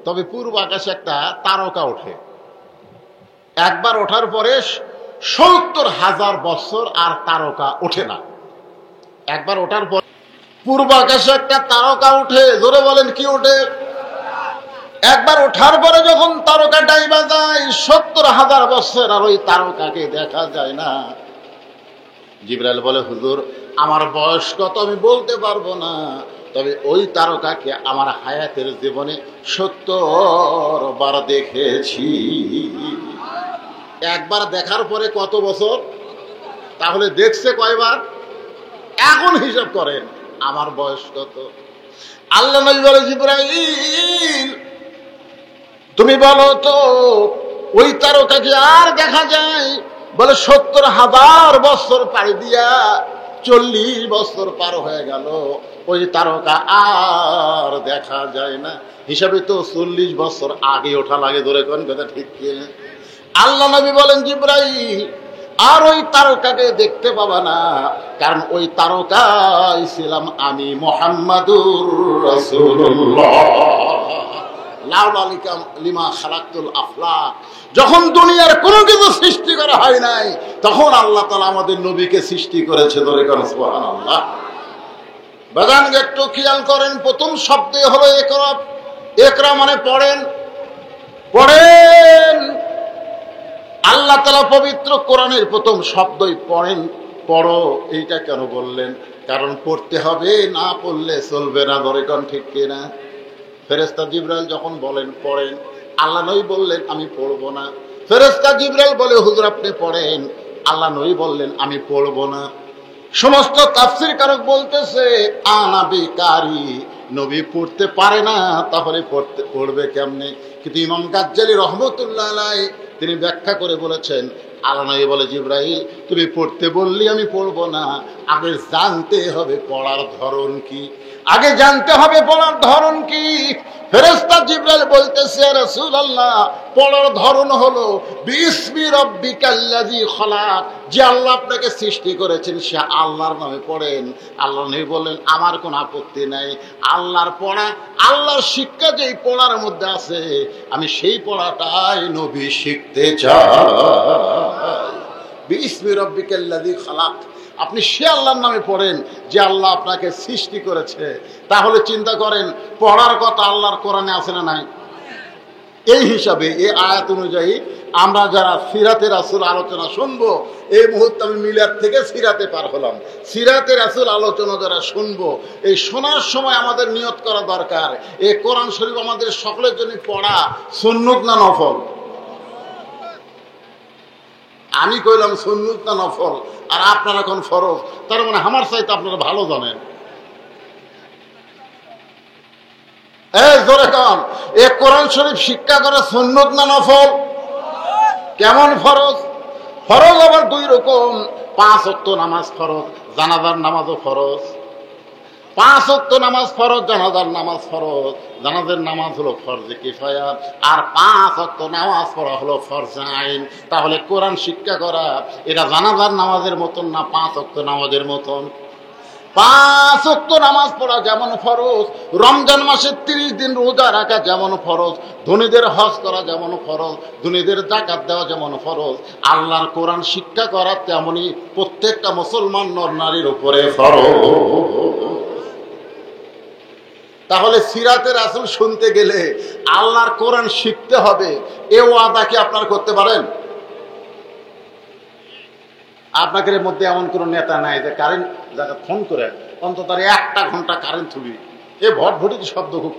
তবে পূর্ব আকাশে একটা তারকা ওঠে, একবার ওঠার পরে ৭০,০০০ বছর আর তারকা ওঠে না। একবার ওঠার পর পূর্ব আকাশে একটা তারকা ওঠে, জোরে বলেন কি ওঠে? একবার ওঠার পরে যখন তারকা ডাইবা যায় ৭০,০০০ বছর আর ওই তারকাকে দেখা যায় না। জিবরাইল বলে, হুজুর আমার বয়স কত আমি বলতে পারবো না, তবে ওই তারকাকে আমার হায়াতের জীবনে ৭০ বার দেখেছি। একবার দেখার পরে কত বছর? তাহলে দেখছে কয়বার? এখন হিসাব করেন আমার বয়স কত। আল্লাহ নবী বলে, জিবরাইল তুমি বলো তো ওই তারকাকে আর দেখা যায়? বলে, ৭০,০০০ বছর পাড়ি দিয়া ৪০ বছর পার হয়ে গেল, ওই তারকা আর দেখা যায় না। হিসাবে তো ৪০ বছর আগে ওঠা লাগে, ধরে কোন কথা ঠিক কিনা? আল্লাহ নবী বলেন, জিবরাইল আর ওই তারকাকে দেখতে পাবা না, কারণ ওই তারকাই ছিলাম আমি, মুহাম্মাদুর রাসূলুল্লাহ। লাউলা লিমা খালাকতুল আফলাক, যখন দুনিয়ার কোনো কিছু সৃষ্টি করা হয় নাই, তখন আল্লাহ তাআলা আমাদের নবীকে সৃষ্টি করেছে, ধরে কোন সুবহানাল্লাহ। বাজান একটু খেয়াল করেন, প্রথম শব্দে হলো ইকরা। ইকরা মানে পড়েন, পড়েন। আল্লাহ তাআলা পবিত্র কোরআনের প্রথম শব্দই পড়েন, পড়ো। এইটা কেন বললেন? কারণ পড়তে হবে, না পড়লে চলবে না, ধরে কোন ঠিক কিনা? ফেরেশতা জিবরাইল যখন বলেন পড়েন, আল্লাহ নবী বললেন আমি পড়বো না। ফেরেশতা জিবরাইল বলে, হুজুর আপনি পড়েন। আল্লাহ নবী বললেন আমি পড়বো না। সমস্ত তাফসীর কারক বলতেছে আনা বিকারি, নবী পড়তে পারে না, তাহলে পড়বে কেমনে? কিন্তু ইমাম গাজ্জালী রহমতুল্লাহ আলাইহি তিনি ব্যাখ্যা করে বলেছেন, আল্লাহ নবী বলে, জিবরাইল তুমি পড়তে বললি আমি পড়বো না, আগে জানতে হবে পড়ার ধরন কি, আগে জানতে হবে পড়ার ধরন কি। ফেরেশতা জিবরাইল বলতেছে, ইয়া রাসূলুল্লাহ পড়ার ধরন হলো বিসমি রাব্বিকাল্লাযী খালাক, যে আল্লাহ আপনাকে সৃষ্টি করেছেন সে আল্লাহর নামে পড়েন। আল্লাহ নবী বললেন আমার কোনো আপত্তি নাই, আল্লাহর পড়া, আল্লাহর শিক্ষা যেই পড়ার মধ্যে আছে আমি সেই পড়াটাই নবী শিখতে চাই। বিসমি রাব্বিকাল্লাযী খালাক, আপনি সে আল্লাহর নামে পড়েন যে আল্লাহ আপনাকে সৃষ্টি করেছে। তাহলে চিন্তা করেন পড়ার কথা আল্লাহর কোরআনে আছে না নাই? এই হিসাবে এই আয়াত অনুযায়ী আমরা যারা সিরাতে রাসূল আলোচনা শুনবো, এই মুহূর্তে আমি মিলাদ থেকে সিরাতে পার হলাম, সিরাতে রাসূল আলোচনা যারা শুনবো, এই শোনার সময় আমাদের নিয়ত করা দরকার এই কোরআন শরীফ আমাদের সকলের জন্য পড়া সুন্নত না নফল? আমি কইলাম সুন্নত না নফল, আর আপনারা কোন ফরজ। তার মানে আমার চাইতে আপনারা ভালো জানেন। জোরে কন, এ কোরআন শরীফ শিক্ষা করে সুন্নত না নফল? কেমন ফরজ? ফরজ আবার দুই রকম। 5 ওয়াক্ত নামাজ ফরজ, জানাজার নামাজও ফরজ। 5 ওয়াক্ত নামাজ ফরজ, জানাজার নামাজ ফরজ। জানাজার নামাজ হলো ফরজে কিফায়া, আর 5 ওয়াক্ত নামাজ পড়া হলো ফরজে আইন। তাহলে কোরআন শিক্ষা করা এটা জানাজার নামাজের মতন না 5 ওয়াক্ত নামাজের মতন? 5 ওয়াক্ত নামাজ পড়া যেমন ফরজ, রমজান মাসে 30 দিন রোজা রাখা যেমন ফরজ, ধনীদের হজ করা যেমন ফরজ, ধনীদের যাকাত দেওয়া যেমন ফরজ, আল্লাহর কোরআন শিক্ষা করা তেমনি প্রত্যেকটা মুসলমান নর নারীর উপরে ফরজ। তাহলে সিরাতে রাসূল শুনতে গেলে আল্লাহর কোরআন শিখতে হবে, এ ওয়াদা কি আপনারা করতে পারেন? আপনাদের মধ্যে এমন কোন নেতা নাই যে কারেন্ট যাকে ফোন করে অন্তত 1 ঘন্টা কারেন্ট থুবি, এ ভটভটির শব্দ খুব।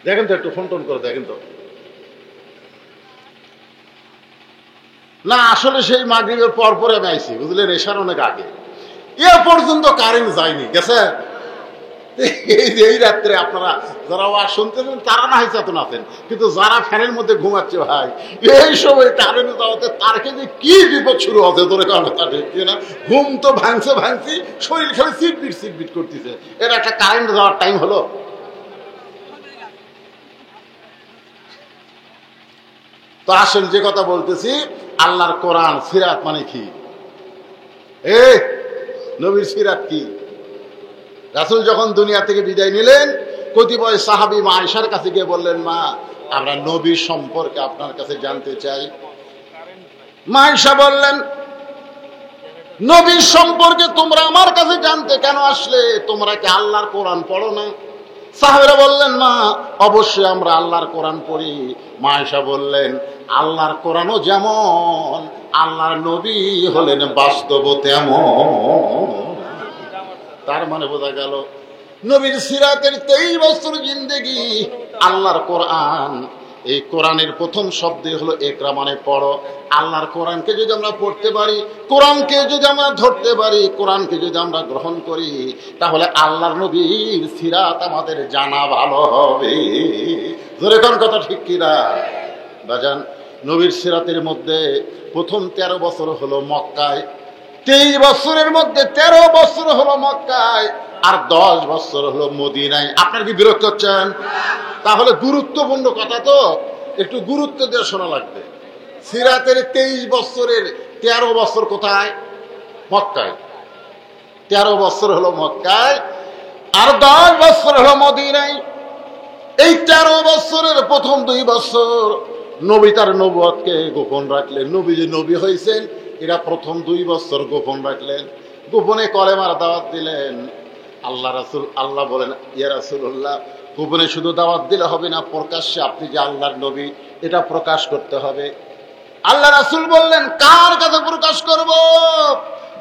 দেখেন তো, একটু ফোন টোন করে দেখেন তো। না আসলে সেই মাগরিবের পর পরে আমি আইছি, বুঝলেন, এসার অনেক আগে। এ পর্যন্ত কারেন্ট যায়নি, গেছে। এই রাত্রে আপনারা যারা ওয়াজ শুনতেছেন তারা না হয়েছে এত আছেন, কিন্তু যারা ফ্যানের মধ্যে ঘুমাচ্ছে ভাই, এই সময় কারেন্ট যাওয়াতে তার যে কি বিপদ শুরু হচ্ছে ধরে কারণে না, ঘুম তো ভাঙছি, শরীর খালি সিটবিট করতেছে। এটা একটা কারেন্ট যাওয়ার টাইম হলো। তো আসল যে কথা বলতেছি, আল্লাহর কোরআন সিরাত মানে কি? নবীর সিরাত কি? রাসূল যখন দুনিয়া থেকে বিদায় নিলেন, কতিপয় সাহাবী মা আয়েশার কাছে গিয়ে বললেন, মা আমরা নবীর সম্পর্কে আপনার কাছে জানতে চাই। মা আয়েশা বললেন, নবীর সম্পর্কে তোমরা আমার কাছে জানতে কেন আসলে? তোমরা কি আল্লাহর কোরআন পড়ো না? সাহাবীরা বললেন, মা অবশ্যই আমরা আল্লাহর কোরআন পড়ি। মা আয়েশা বললেন, আল্লাহর কোরআনও যেমন, আল্লাহর নবী হলেন বাস্তব তেমন। তার মানে বোঝা গেল নবীর সিরাতের 23 বছর জিন্দেগি, আল্লাহর কোরআন। এই কোরআনের প্রথম শব্দই হলো ইকরা, মানে পড়ো। আল্লাহর কোরআনকে যদি আমরা পড়তে পারি, কোরআনকে যদি আমরা ধরতে পারি, কোরআনকে যদি আমরা গ্রহণ করি, তাহলে আল্লাহর নবীর সিরাত আমাদের জানা ভালো হবে। ধরে কোন কথা ঠিক কিনা বাজান? নবীর সিরাতের মধ্যে প্রথম 13 বছর হলো মক্কায়, 23 বছরের মধ্যে 13 বছর হলো মক্কায়, আর 10 বছর হলো মদিনায়। আপনার কি বিরক্ত হচ্ছেন? তাহলে গুরুত্বপূর্ণ কথা তো একটু গুরুত্ব দিয়ে শোনা লাগবে। সিরাতের 23 বছরের 13 বছর কোথায়? মক্কায়। 13 বছর হলো মক্কায়, আর 10 বছর হলো মদিনায়। এই 13 বছরের প্রথম 2 বছর নবী তার নবুয়তকে গোপন রাখলেন। নবী যে নবী হয়েছেন এরা প্রথম 2 বছর গোপন রাখলেন, গোপনে কলেমার দাওয়াত দিলেন। আল্লাহ বলেন, ইয়া রাসূলুল্লাহ, গোপনে শুধু দাওয়াত দিলে হবে না, প্রকাশ্যে আপনি যে আল্লাহর নবী এটা প্রকাশ করতে হবে। আল্লাহ রাসূল বললেন, কার কাছে প্রকাশ করব?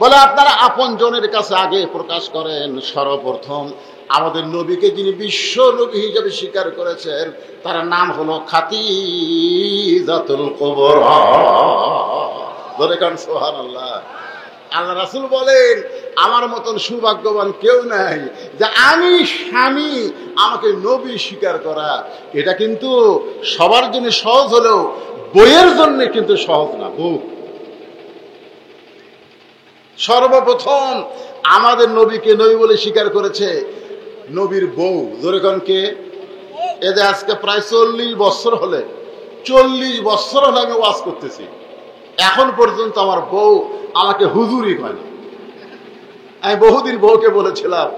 বলে, আপনারা আপন জনের কাছে আগে প্রকাশ করেন। সর্বপ্রথম আমাদের নবীকে যিনি বিশ্ব নবী হিসেবে স্বীকার করেছেন, তার নাম হলো খাদিজাতুল কুবরা। ধরে কান সুবহানাল্লাহ। আল্লাহ রাসূল বলেন, আমার মতন সৌভাগ্যবান কেউ নাই যে আমি স্বামী আমাকে নবী স্বীকার করা। এটা কিন্তু সবার জন্য সহজ হলেও বইয়ের জন্য কিন্তু সহজ না। বউ সর্বপ্রথম আমাদের নবীকে নবী বলে স্বীকার করেছে নবীর বউ। যেরকম কে? এদের আজকে প্রায় 40 বছর হলে 40 বছর হলে আমি ওয়াজ করতেছি, এখন পর্যন্ত আমার বউ আমাকে হুজুরই কয়নি। আমি বহুদিন বউকে বলেছিলাম,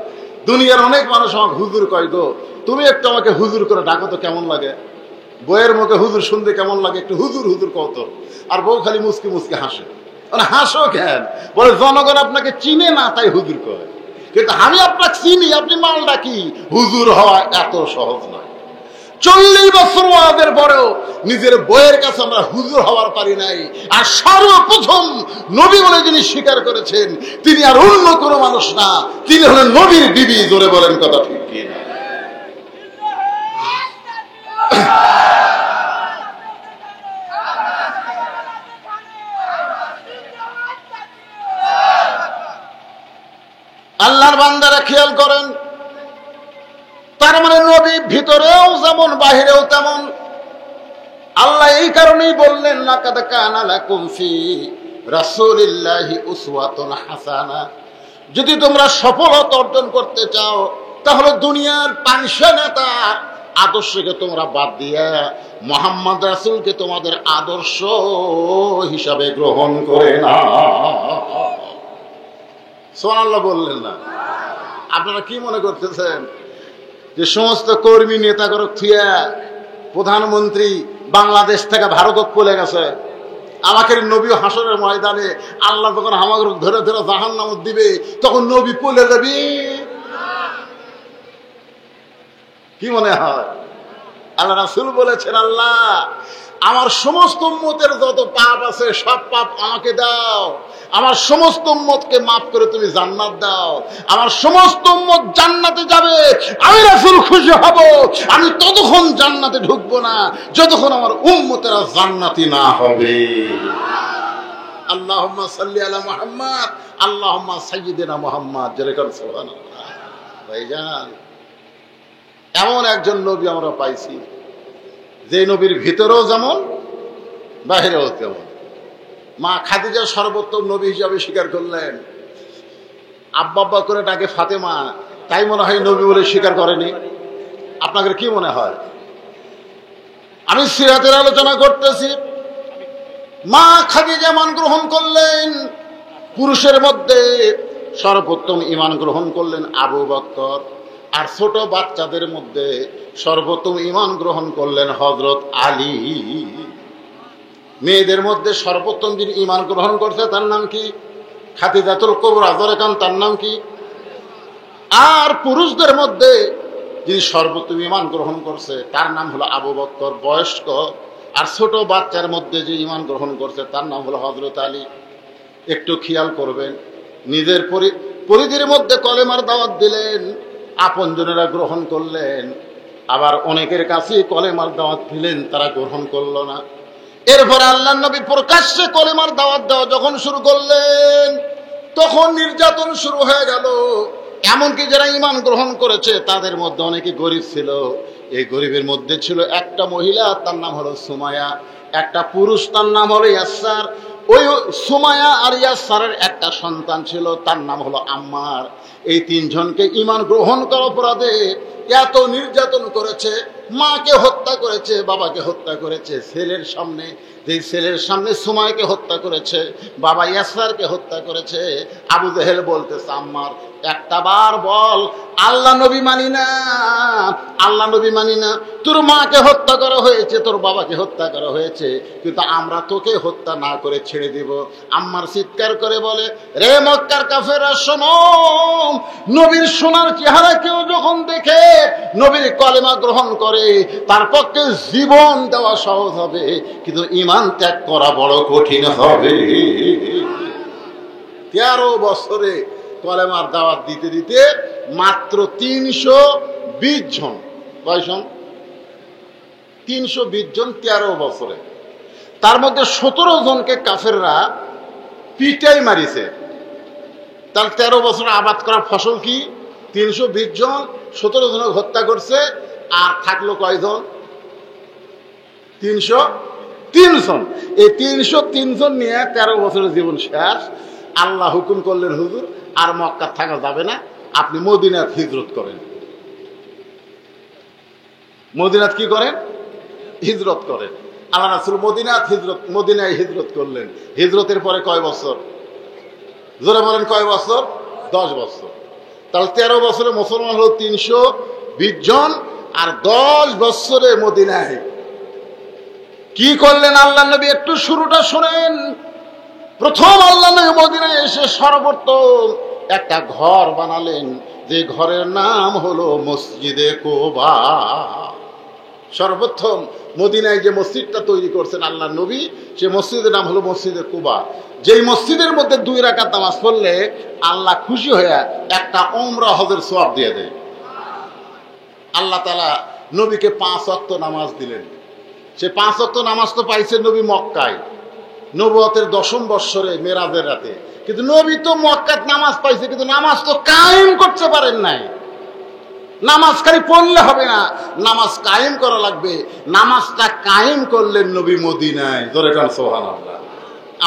দুনিয়ার অনেক মানুষ আমাকে হুজুর কয় গো, তুমি একটু আমাকে হুজুর করে ডাকো তো, কেমন লাগে? বইয়ের মুখে হুজুর শুনতে কেমন লাগে? একটু হুজুর হুজুর কত। আর বউ খালি মুসকি মুসকি হাসে। মানে হাসো কেন? বলে, জনগণ আপনাকে চিনে না তাই হুজুর কয়, কিন্তু আমি আপনাকে চিনি, আপনি মালটা কি? হুজুর হওয়া এত সহজ নয়। 40 বছর ওয়াজের পরেও নিজের বইয়ের কাছে আমরা হুজুর হওয়ার পারি নাই। আর সর্বপ্রথম নবী বলে যিনি স্বীকার করেছেন, তিনি আর অন্য কোনো মানুষ না, তিনি হলেন নবীর বিবি। জোরে বলেন কথা ঠিক কি না? আল্লাহর বান্দারা খেয়াল করেন, তার মানে নবী ভিতরেও যেমন বাহিরেও তেমন। আল্লাহ এই কারণেই বললেন, লাকাদ কানা লাকুম ফি রাসূলিল্লাহি উসওয়াতুন হাসানা। যদি তোমরা সফলতা অর্জন করতে চাও, তাহলে দুনিয়ার পাঁচশো নেতা আদর্শকে তোমরা বাদ দিয়ে মুহাম্মদ রাসূলকে তোমাদের আদর্শ হিসাবে গ্রহণ করে না। সুবহানাল্লাহ বললেন না? আপনারা কি মনে করতেছেন যে সমস্ত কর্মী নেতাগরক থুয়া প্রধানমন্ত্রী বাংলাদেশ থেকে ভারত চলে গেছে? আমাকে নবী হাসরের ময়দানে আল্লাহ যখন আমাকে ধরে ধরে জাহান্নাম দিবে, তখন নবী পলে যাবি? কি মনে হয়? আল্লাহ রাসূল বলেছেন, আল্লাহ আমার সমস্ত উম্মতের যত পাপ আছে সব পাপ আমাকে দাও, আমার সমস্ত উম্মতকে মাফ করে তুমি জান্নাত দাও, আমার সমস্ত উম্মত জান্নাতে যাবে, আমি রাসূল খুশি হব। আমি ততক্ষণ জান্নাতে ঢুকবো না যতক্ষণ আমার উম্মতেরা জান্নাতি না হবে। আল্লাহুম্মা সাল্লি আলা মুহাম্মদ, আল্লাহুম্মা সাইয়্যিদিনা মুহাম্মদ। যেরকম সুবহানাল্লাহ। ভাইজান, এমন একজন নবী আমরা পাইছি যে নবীর ভিতরেও যেমন বাহিরেও তেমন। মা খাদিজা সর্বোত্তম নবী হিসাবে স্বীকার করলেন। আব্বা আব্বা করে ডাকে ফাতেমা, তাই মনে হয় নবী বলে স্বীকার করেনি? আপনাদের কি মনে হয়? আমি সিরাতের আলোচনা করতেছি। মা খাদিজা ঈমান গ্রহণ করলেন, পুরুষের মধ্যে সর্বোত্তম ঈমান গ্রহণ করলেন আবু বকর, আর ছোট বাচ্চাদের মধ্যে সর্বোত্তম ঈমান গ্রহণ করলেন হযরত আলী। মেয়েদের মধ্যে সর্বোত্তম যিনি ঈমান গ্রহণ করছে তার নাম কি? খাদিজাতুল কুবরা। জোরে তার নাম কি? আর পুরুষদের মধ্যে যিনি সর্বোত্তম ঈমান গ্রহণ করছে তার নাম হলো আবু বকর বয়স্ক, আর ছোট বাচ্চার মধ্যে যে ঈমান গ্রহণ করছে তার নাম হলো হযরত আলী। একটু খেয়াল করবেন, নিজের পরিধির মধ্যে কলেমার দাওয়াত দিলেন, আপনজনেরা গ্রহণ করলেন, আবার অনেকের কাছে কলেমার দাওয়াত দিলেন, তারা গ্রহণ করলো না। এরপর আল্লাহর নবী প্রকাশ্যে কলেমার দাওয়াত দেওয়া যখন শুরু করলেন, তখন নির্যাতন শুরু হয়ে গেল। এমনকি যারা ঈমান গ্রহণ করেছে তাদের মধ্যে অনেকে গরিব ছিল। এই গরিবের মধ্যে ছিল একটা মহিলা, তার নাম হলো সুমাইয়া, একটা পুরুষ, তার নাম হলো ইয়াসার। ওই সুমাইয়া আর ইয়াসারের একটা সন্তান ছিল, তার নাম হলো আম্মার। এই তিনজনকে ঈমান গ্রহণ করার অপরাধে এত নির্যাতন করেছে, মাকে হত্যা করেছে, বাবাকে হত্যা করেছে, ছেলের সামনে, যে ছেলের সামনে সুমাইয়াকে হত্যা করেছে, বাবা ইয়াসারকে হত্যা করেছে। আবু জেহেল বলতেছে, আম্মার একটা বার বল আল্লাহ নবী মানি না, আল্লাহ নবী মানি না। তোর মাকে হত্যা করা হয়েছে, তোর বাবাকে হত্যা করা হয়েছে, কিন্তু আমরা তোকে হত্যা না করে ছেড়ে দিব। আম্মার চিৎকার করে বলে, রে মক্কার কাফেররা শোনো, নবীর সোনার চেহারা কেউ যখন দেখে নবীর কলেমা গ্রহণ করে তার পক্ষে জীবন দেওয়া সহজ হবে, কিন্তু ঈমান ত্যাগ করা বড় কঠিন হবে। 13 বছরে কলেমার দাওয়াত দিতে দিতে মাত্র 320 জন, কয়জন? 320 জন 13 বছরে। তার মধ্যে 17 জনকে কাফেররা পিটাই মারিছে। তার 13 বছর আবাদ করা ফসল কি? 320 জন, 17 জনকে হত্যা করছে, আর থাকলো কয়জন? 303 জন। এই 303 জন নিয়ে 13 বছরের জীবন শেষ। আল্লাহ হুকুম করলেন, হুজুর আর মক্কা থাকা যাবে না, আপনি মদিনাত হিজরত করেন। মদিনাত কি করেন? হিজরত করেন। আল্লাহ রাসূল মদিনায় হিজরত করলেন। হিজরতের পরে কয় বছর? জোরে বলেন, কয় বছর? 10 বছর। তাহলে 13 বছরে মুসলমান হলো 320 জন, আর 10 বছরে মদিনায় কি করলেন আল্লাহ নবী? একটু শুরুটা শোনেন। প্রথম আল্লাহ নবী মদিনায় এসে সর্বপ্রথম একটা ঘর বানালেন, যে ঘরের নাম হলো মসজিদে কুবা। সর্বপ্রথম মদিনায় যে মসজিদটা তৈরি করছেন আল্লাহ নবী, সে মসজিদের নাম হলো মসজিদে কুবা। যেই মসজিদের মধ্যে 2 রাকাত নামাজ পড়লে আল্লাহ খুশি হয়ে একটা উমরা হজের সওয়াব দিয়ে দেয়। আল্লাহ তাআলা নবীকে 5 ওয়াক্ত নামাজ দিলেন। সে 5 ওয়াক্ত নামাজ তো পাইছে নবী মক্কায়, নবুয়তের 10ম বৎসরে মেরাজের রাতে। কিন্তু নবী তো মক্কাত নামাজ পাইছে, কিন্তু নামাজ তো কায়েম করতে পারেন নাই। নামাজ খালি পড়লে হবে না, নামাজ কায়েম করা লাগবে। নামাজটা কায়েম করলেন নবী মদিনায়। জোরে কান সুবহানাল্লাহ।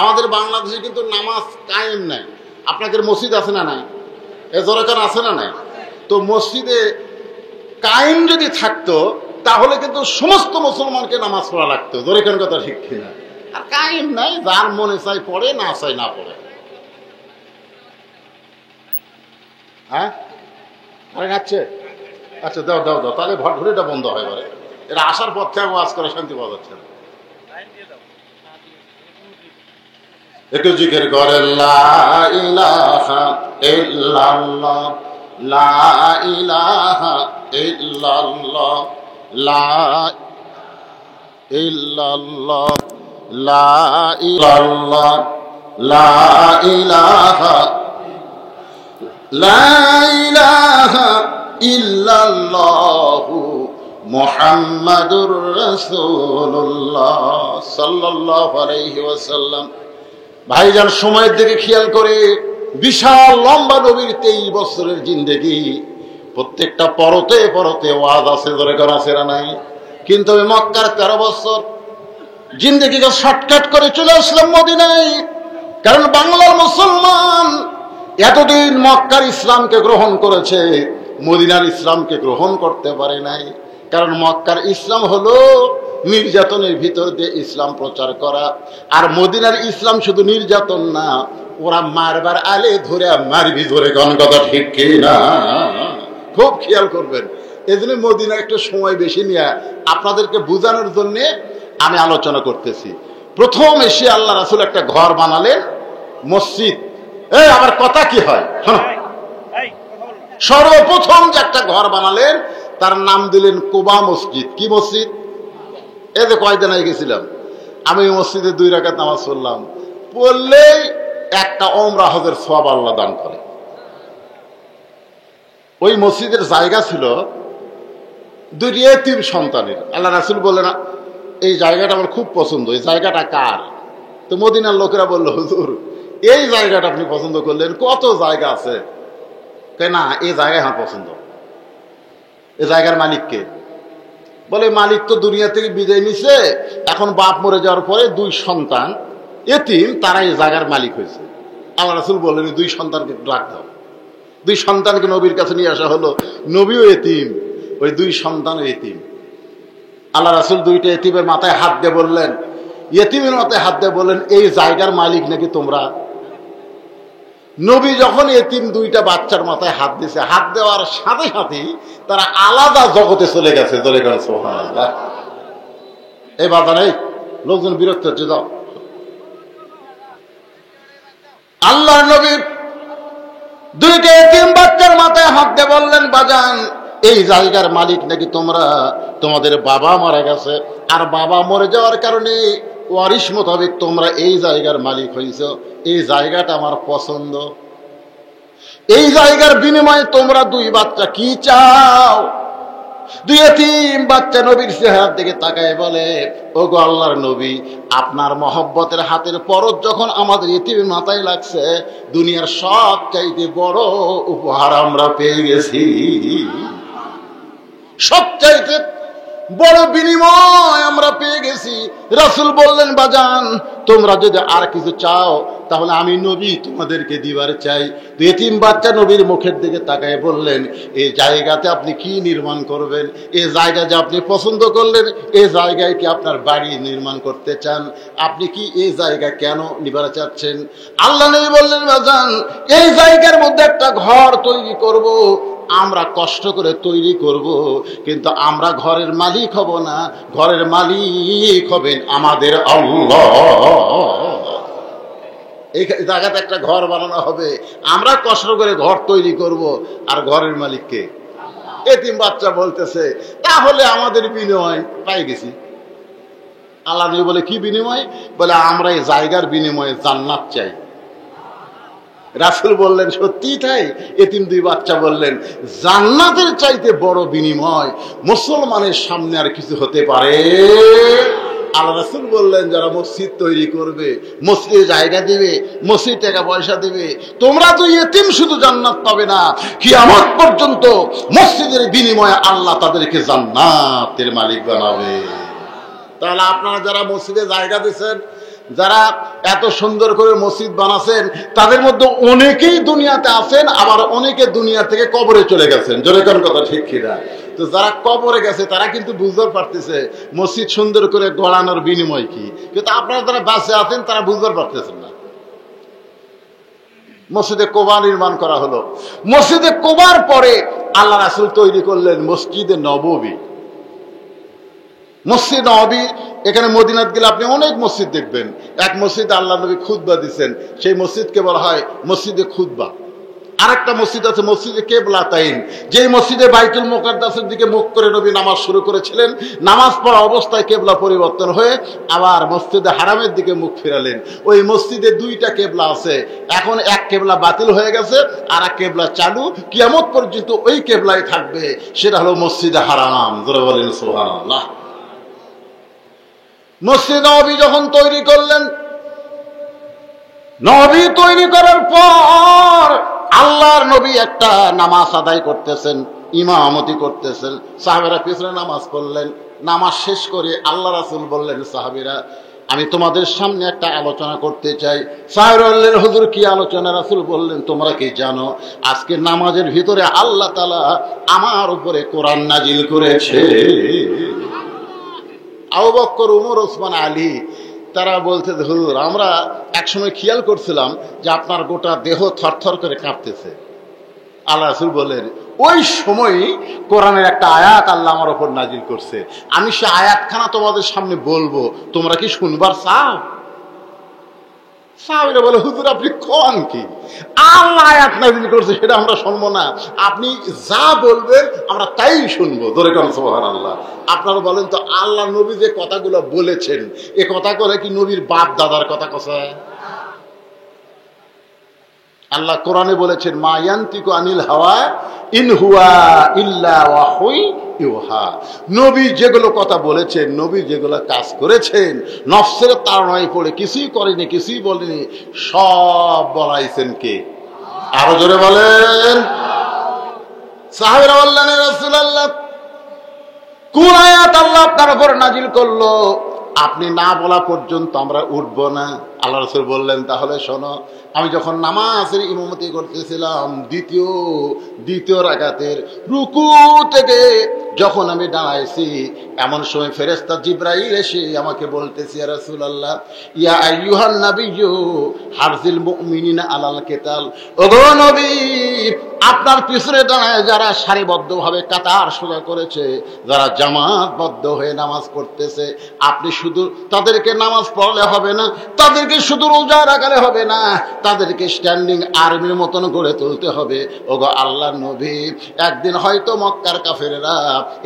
আমাদের বাংলাদেশে কিন্তু নামাজ কায়েম নাই। আপনাদের মসজিদ আছে না নাই? এ জোরে কান আছে না নাই? তো মসজিদে কায়েম যদি থাকতো তাহলে কিন্তু সমস্ত মুসলমানকে নামাজ পড়া লাগতো। জোরে কান কথা ঠিক কিনা? আর কায়েম নাই, যার মনে চাই পড়ে, না চাই না পড়ে। হ্যাঁ, আরে যাচ্ছে, আচ্ছা দাও দাও দাও, তাহলে ভটভটিটা বন্ধ হয়। এবারে এরা আসার পর থেকে ওয়াজ করে শান্তি পাওয়া যাচ্ছে না। একটু জিকির করেন, লা ইলাহা ইল্লাল্লাহ, লা ইলাহা ইল্লাল্লাহ, লা ইল্লাল্লাহ লা ইল্লাল্লাহ লা ইলাহা লা ইলাহা ইল্লাল্লাহু মুহাম্মাদুর রাসূলুল্লাহ সাল্লাল্লাহু আলাইহি ওয়াসাল্লাম। ভাইজান, সময়ের দিকে খেয়াল করে, বিশাল লম্বা নবীর 23 বছরের জিন্দেগি, প্রত্যেকটা পরতে পরতে ওয়াজ আছে, ধরে করা আছে না নাই? কিন্তু আমি মক্কার 13 বছর জিন্দেগিকে শর্টকাট করে চলে আসলাম মদিনায়। কারণ বাংলার মুসলমান এতদিন মক্কার ইসলামকে গ্রহণ করেছে, মদিনার ইসলামকে গ্রহণ করতে পারে নাই। কারণ মক্কার ইসলাম হলো নির্যাতনের ভিতর দিয়ে ইসলাম প্রচার করা, আর মদিনার ইসলাম শুধু নির্যাতন না, ওরা মারবার আলে ধরে মারবি, ধরে কোন কথা ঠিক কি না? খুব খেয়াল করবেন। এই জন্য মদিনা একটু সময় বেশি নিয়ে আপনাদেরকে বোঝানোর জন্য আমি আলোচনা করতেছি। প্রথম এসে আল্লাহ রাসূল একটা ঘর বানালেন, মসজিদ। আবার কথা কি হয়, সর্বপ্রথম যে একটা ঘর বানালেন তার নাম দিলেন কুবা মসজিদ। কি মসজিদ? এই যে কয়দিন আগে গেছিলাম আমি মসজিদে 2 রাকাত নামাজ পড়লাম, পড়লেই একটা ওমরা হজের সওয়াব আল্লাহ দান করে। ওই মসজিদের জায়গা ছিল 2 ইতিম সন্তানের। আল্লাহ রাসূল বললেন, এই জায়গাটা আমার খুব পছন্দ, এই জায়গাটা কার? তো মদিনার লোকেরা বলল, হুজুর এই জায়গাটা আপনি পছন্দ করলেন, কত জায়গা আছে। না, এই জায়গায় আমার পছন্দ। এই জায়গার মালিককে? বলে, মালিক তো দুনিয়া থেকে বিদায় নিছে, এখন বাপ মরে যাওয়ার পরে 2 সন্তান এতিম, তারা এই জায়গার মালিক হয়েছে। আল্লাহ রাসূল বললেন, 2 সন্তানকে ডাক দাও। 2 সন্তানকে নবীর কাছে নিয়ে আসা হলো। নবীও এতিম, ওই 2 সন্তানও এতিম। আল্লাহ রাসূল 2টা এতিমের মাথায় হাত দিয়ে বললেন, এতিমের মাথায় হাত দিয়ে বললেন, এই জায়গার মালিক নাকি তোমরা? নবী যখন এতিম 2টা বাচ্চার মাথায় হাত দিয়েছে, হাত দেওয়ার সাথে সাথেই তারা আলাদা জগতে চলে গেছে। চলে গেল সুবহানাল্লাহ। এই বাজারে লোকজন বিরক্ত হচ্ছে, যাও। আল্লাহর নবী 2টা এতিম বাচ্চার মাথায় হাত দিয়ে বললেন, বাজান এই জায়গার মালিক নাকি তোমরা? তোমাদের বাবা মারা গেছে, আর বাবা মরে যাওয়ার কারণে ওয়ারিশ মোতাবেক তোমরা এই জায়গার মালিক হইছ। এই জায়গাটা আমার পছন্দ। এই জায়গার বিনিময়ে তোমরা 2 বাচ্চা কি চাও? 2 এতিম বাচ্চা নবীর চেহারার দিকে তাকায় বলে, ওগো আল্লাহর নবী, আপনার মহব্বতের হাতের পরশ যখন আমাদের এতিমের মাথায় লাগছে, দুনিয়ার সব চাইতে বড় উপহার আমরা পেয়ে গেছি। সবচাইতে বড় বিনিময় আমরা পেয়ে গেছি। রাসূল বললেন, বাজান তোমরা যদি আর কিছু চাও তাহলে আমি নবী তোমাদেরকে দিবার চাই। এতিম বাচ্চা নবীর মুখের দিকে তাকায় বললেন, এই জায়গাতে আপনি কি নির্মাণ করবেন? এই জায়গা যে আপনি পছন্দ করলেন, এই জায়গায় কি আপনার বাড়ি নির্মাণ করতে চান? আপনি কি এই জায়গা কেন নিবার চাচ্ছেন? আল্লাহ নবী বললেন, বাজান এই জায়গার মধ্যে একটা ঘর তৈরি করব, আমরা কষ্ট করে তৈরি করব, কিন্তু আমরা ঘরের মালিক হব না, ঘরের মালিক হবেন আমাদের আল্লাহ। এই জায়গাতে একটা ঘর বানানো হবে, আমরা কষ্ট করে ঘর তৈরি করব, আর ঘরের মালিককে? এতিম বাচ্চা বলতেছে, তাহলে আমাদের বিনিময় পাই গেছি। আল্লাহ নবী বলে, কি বিনিময়? বলে, আমরা এই জায়গার বিনিময়ে জান্নাত চাই। রাসূল বললেন, সত্যি তাই? এতিম 2 বাচ্চা বললেন, জান্নাতের চাইতে বড় বিনিময় মুসলমানের সামনে আর কিছু হতে পারে? আল্লাহ রাসূল বললেন, যারা মসজিদ তৈরি করবে, মসজিদে জায়গা দিবে, মসজিদ টাকা পয়সা দিবে, তোমরা তো এতিম শুধু জান্নাত পাবে না, কিয়ামত পর্যন্ত মসজিদের বিনিময়ে আল্লাহ তাদেরকে জান্নাতের মালিক বানাবে। তাহলে আপনারা যারা মসজিদে জায়গা দিচ্ছেন, যারা এত সুন্দর করে মসজিদ বানাচ্ছেন, তাদের মধ্যে অনেকেই দুনিয়াতে আছেন, আবার অনেকে দুনিয়া থেকে কবরে চলে গেছেন। জোরে কোন কথা ঠিক কিনা? তো যারা কবরে গেছে তারা কিন্তু বুঝতে পারতেছে মসজিদ সুন্দর করে গড়ানোর বিনিময় কি, কিন্তু আপনারা যারা বাসে আছেন তারা বুঝতে পারতেছেন না। মসজিদে কোবা নির্মাণ করা হলো। মসজিদে কোবার পরে আল্লাহ রাসূল তৈরি করলেন মসজিদে নববী। মসজিদ নববী, এখানে মদিনাত গেলে আপনি অনেক মসজিদ দেখবেন। এক মসজিদে আল্লাহ নবী খুতবা দিচ্ছেন, সেই মসজিদকে বলা হয় মসজিদে খুতবা। আরেকটা মসজিদ আছে মসজিদে কেবলাতাইন, যেই মসজিদে বাইতুল মুকাদ্দাসের দিকে মুখ করে নবী নামাজ শুরু করেছিলেন, নামাজ পড়া অবস্থায় কেবলা পরিবর্তন হয়ে আবার মসজিদে হারামের দিকে মুখ ফিরালেন। ওই মসজিদে দুইটা কেবলা আছে, এখন এক কেবলা বাতিল হয়ে গেছে, আর এক কেবলা চালু, কিয়ামত পর্যন্ত ওই কেবলাই থাকবে, সেটা হলো মসজিদে হারাম। জোরে বলেন সুবহানাল্লাহ। মসজিদ নববী যখন তৈরি করলেন, নবী তৈরি করার পর আল্লাহর নবী একটা নামাজ আদায় করতেছেন, ইমামতি করতেছেন, সাহাবীরা পিছনে নামাজ পড়লেন। নামাজ শেষ করে আল্লাহ রাসূল বললেন, সাহাবীরা আমি তোমাদের সামনে একটা আলোচনা করতে চাই। সাহাবীরা বললেন, হুজুর কি আলোচনা? রাসূল বললেন, তোমরা কি জানো আজকে নামাজের ভিতরে আল্লাহ তাআলা আমার উপরে কোরআন নাজিল করেছে? আবু বকর, উমর, ওসমান, আলী তারা বলতে, হুজুর আমরা একসময় খেয়াল করছিলাম যে আপনার গোটা দেহ থরথর করে কাঁপতেছে। আল্লাহ রাসূল বললেন, ওই সময় কোরআনের একটা আয়াত আল্লাহ আমার উপর নাজিল করছে, আমি সে আয়াতখানা তোমাদের সামনে বলবো, তোমরা কি শুনবার চাও? সাহাবীরা বলে, হুজুর আপনি কোন কি, আল্লাহ আয়াত নাজিল করছে সেটা আমরা শুনবো না, আপনি যা বলবেন আমরা তাই শুনবো। ধরে কোন সুবহানাল্লাহ। আপনারা বলেন তো, আল্লাহ নবী যে কথাগুলো বলেছেন এ কথা করে কি নবীর বাপ দাদার কথা কথা? আল্লাহ কোরআনে বলেছেন, মা ইয়ান্তিকু আনিল হাওয়া ইন হুয়া ইল্লা ওয়াহয়ু ইউহা। নবী যেগুলো কথা বলেছেন, নবী যেগুলো কাজ করেছেন, নফসের তাড়নায় পড়ে কিছুই করেনি, কিছুই বলেনি, সব বলাইছেন কে? আরো জোরে বলেন। সাহাবীরা বললেন, ইয়া রাসূলুল্লাহ কোন আয়াত আল্লাহ আপনার উপর নাজিল করলো? আপনি না বলা পর্যন্ত আমরা উঠবো না। আল্লাহ রাসূল বললেন, তাহলে শোনো, আমি যখন নামাজের ইমামতি করতেছিলাম দ্বিতীয় রাকাতের রুকু থেকে যখন আমি দাঁড়াইছি, এমন সময় ফেরেশতা জিবরাইল এসে আমাকে বলতেছে, ইয়া রাসূলুল্লাহ ইয়া আইয়ুহান নাবিয়্যু হারজিল মুমিনিনা আলাল কিতাল। ওগো নবী, আপনার পিছনে দাঁড়ায় যারা সারিবদ্ধভাবে কাতার সোজা করেছে, যারা জামাতবদ্ধ হয়ে নামাজ পড়তেছে, আপনি শুধু তাদেরকে নামাজ পড়লে হবে না, তাদেরকে শুধু রোজা রাখলে হবে না, তাদেরকে স্ট্যান্ডিং আর্মির মতন গড়ে তুলতে হবে। ওগো আল্লাহর নবী, একদিন হয়তো মক্কার কাফেররা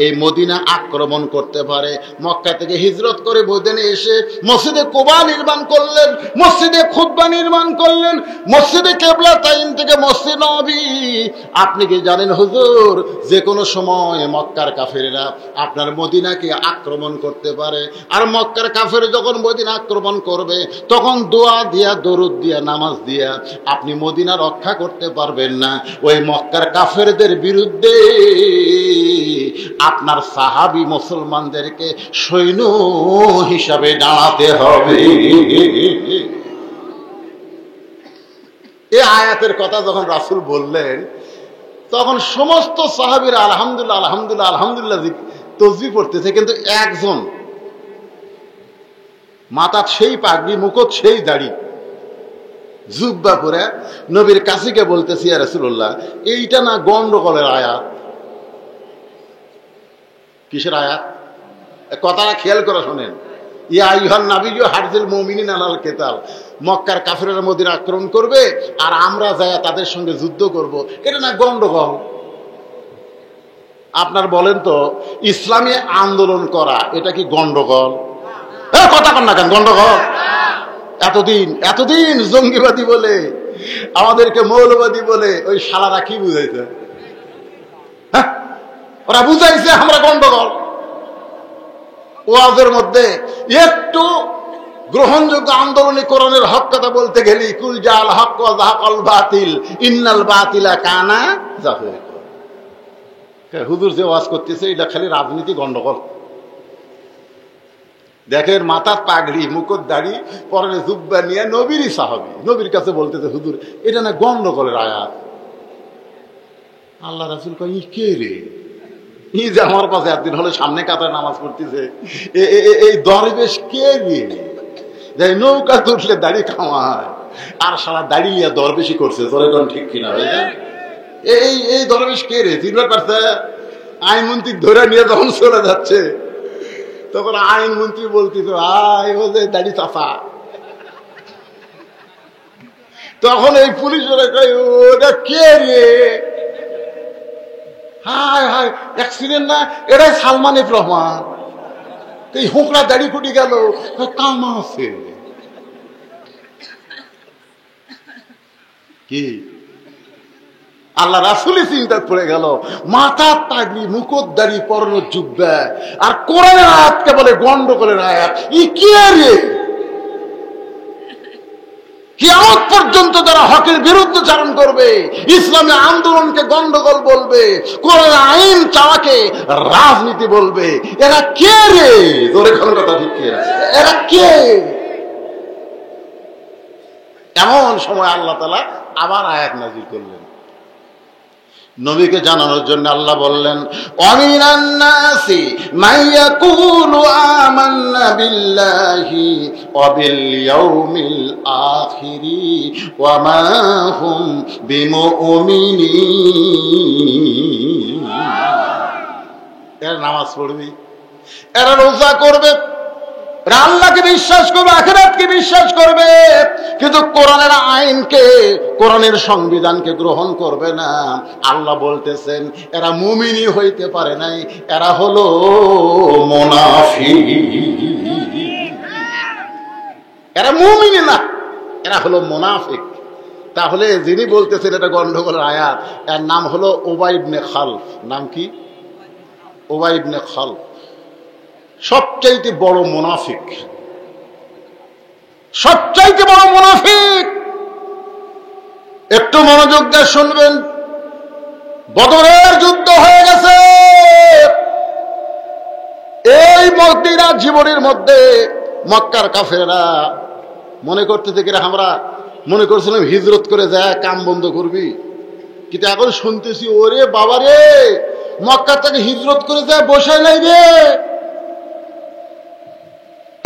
এই মদিনা আক্রমণ করতে পারে। মক্কা থেকে হিজরত করে মদিনায় এসে মসজিদে কুবা নির্মাণ করলেন, মসজিদে খুতবা নির্মাণ করলেন, মসজিদে কেবলাতাইন থেকে মসজিদ নববী। আপনি কি জানেন হুজুর, যে কোনো সময় মক্কার কাফেররা আপনার মদিনাকে আক্রমণ করতে পারে, আর মক্কার কাফের যখন মদিনা আক্রমণ করবে তখন দোয়া দিয়া, দরুদ দিয়া, নামাজ দিয়া আপনি মদিনা রক্ষা করতে পারবেন না। ওই মক্কার কাফেরদের বিরুদ্ধে আপনার সাহাবী মুসলমানদেরকে সৈন্য হিসাবে দাঁড়াতে হবে। এই আয়াতের কথা যখন রাসূল বললেন, তখন সমস্ত সাহাবীরা আলহামদুলিল্লাহ আলহামদুলিল্লাহ আলহামদুলিল্লাহ তাসবিহ পড়তেছে, কিন্তু একজন মাথার সেই পাগড়ি, মুকুট সেই দাড়ি, জুব্বা পরে নবীর কাছে গিয়ে বলতেছি, ইয়া রাসূলুল্লাহ এইটা না গন্ডগোলের আয়াত? কিসের আয়াত? কথাটা খেয়াল করে শোনেন। ইয়া আইয়ুহান নাবিয়্যু হারজিল মুমিনিনা আলাল কিতাল। মক্কার কাফেররা মদিনা আক্রমণ করবে আর আমরা যায়া তাদের সঙ্গে যুদ্ধ করব, এটা না গন্ডগোল? আপনার বলেন তো, ইসলামী আন্দোলন করা এটা কি গন্ডগোল? কথা কন না কেন, গন্ডগোল? এতদিন জঙ্গিবাদী বলে, আমাদেরকে মৌলবাদী বলে ওই শালারা কি বুঝাইছে? হ্যাঁ, ওরা বুঝাইছে আমরা গন্ডগোল। ওয়াজের মধ্যে একটু গ্রহণযোগ্য আন্দোলনী কোরআনের হক কথা বলতে গেলি, কুল জাল হক ওয়া যাহাকাল বাতিল ইন্নাল বাতিলা কানা যাহুকা। হুজুর যে ওয়াজ করতেছে এটা খালি রাজনীতি গন্ডগোল। দেখেন, মাথার পাগড়ি, মুকুট, দাড়ি, পরনে জুব্বা নিয়ে নবীরই সাহাবী নবীর কাছে বলতেছে, হুজুর এটা না গন্ডগোলের আয়াত। আল্লাহ রাসূল কয়, ই কে রে? ই যে আমার পাশে একদিন হলে সামনে কাতারে নামাজ পড়তেছে, এই দরবেশ কে রে? যাই নৌকা তুললে দাড়ি খাওয়ায়, আর সারা দাড়ি নিয়ে দরবেশি করছে। তোর এখন ঠিক কিনা? এই দরবেশ কে রে? চিনতে পারছে? আইনমন্ত্রী ধরে নিয়ে যখন চলে যাচ্ছে, তখন আইনমন্ত্রী বলতেছে, আয় ও যে দাড়ি চাপা। তখন এই পুলিশেরা কয়, ওটা কে রে? হায় হায়, অ্যাক্সিডেন্ট না, এটাই সালমান এফ রহমান। এই হোকরা দাড়ি ফুটি গেল, কাম আছে কি? আল্লাহ রাসূলই চিন্তা পড়ে গেল, মাথার তাগড়ি, মুখোদ্দারি, পরন জুব্বা, আর কোরআনের আয়াতকে বলে গন্ডগোলের আয়াত। ই কে রে? কিয়ামত পর্যন্ত যারা হকের বিরুদ্ধে চারণ করবে, ইসলামী আন্দোলনকে গন্ডগোল বলবে, কোরআন আইন চাওয়াকে রাজনীতি বলবে, এরা কে রে? তোরে কোন কথা ঠিক কি? এরা কে? এমন সময় আল্লাহ তাআলা আবার আয়াত নাযিল করলেন নবীকে জানানোর জন্য। আল্লাহ বললেন, ওয়ামিনান নাসি মাইয়াকুলু আমান্না বিল্লাহি ওয়া বিল ইয়াউমিল আখিরি ওয়া মা হুম বিমুমিনিন। এরা নামাজ পড়বে, এরা রোজা করবে, আল্লাহকে বিশ্বাস করবে, আখিরাতকে বিশ্বাস করবে, কিন্তু কোরআনের আইনকে, কোরআনের সংবিধানকে গ্রহণ করবে না। আল্লাহ বলতেছেন এরা মুমিনই হইতে পারে নাই, এরা হলো মুনাফিক। এরা মুমিনই না, এরা হলো মুনাফিক। তাহলে যিনি বলতেছেন এটা গন্ডগোলের আয়াত, এর নাম হলো উবাই ইবনে খালফ। নাম কি? উবাই ইবনে খালফ। সবচাইতে বড় মুনাফিক, সবচাইতে বড় মুনাফিক। একটু মনোযোগ দিয়ে শুনবেন। বদরের যুদ্ধ হয়ে গেছে, এই মদিনা জীবনের মধ্যে মক্কার কাফেররা মনে করতেছে কিনা, আমরা মনে করছিলাম হিজরত করে যায় কাম বন্ধ করবি, কিন্তু এখন শুনতেছি ওরে বাবারে, মক্কা থেকে হিজরত করে যায় বসে নাই রে।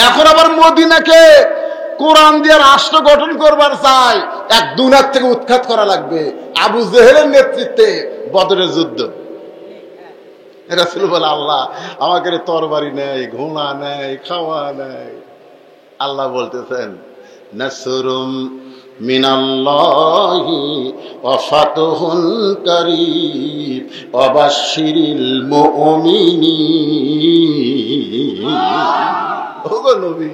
এখন আবার মদিনাকে কোরআন দিয়ে রাষ্ট্র গঠন করবার চাই, এক দুনিয়ার থেকে উৎখাত করা লাগবে। আবু জেহেলের নেতৃত্বে বদরের যুদ্ধ। রাসূল বলে, আল্লাহ আমাকে তরবারি নেই, ঘোড়া নেই, খাওয়া নেই। আল্লাহ বলতেছেন, নাসরুম মিনাল্লাহি ওয়া ফাতহুন কারীব ওয়া বাশশিরিল মুমিনিন। ওগো নবী,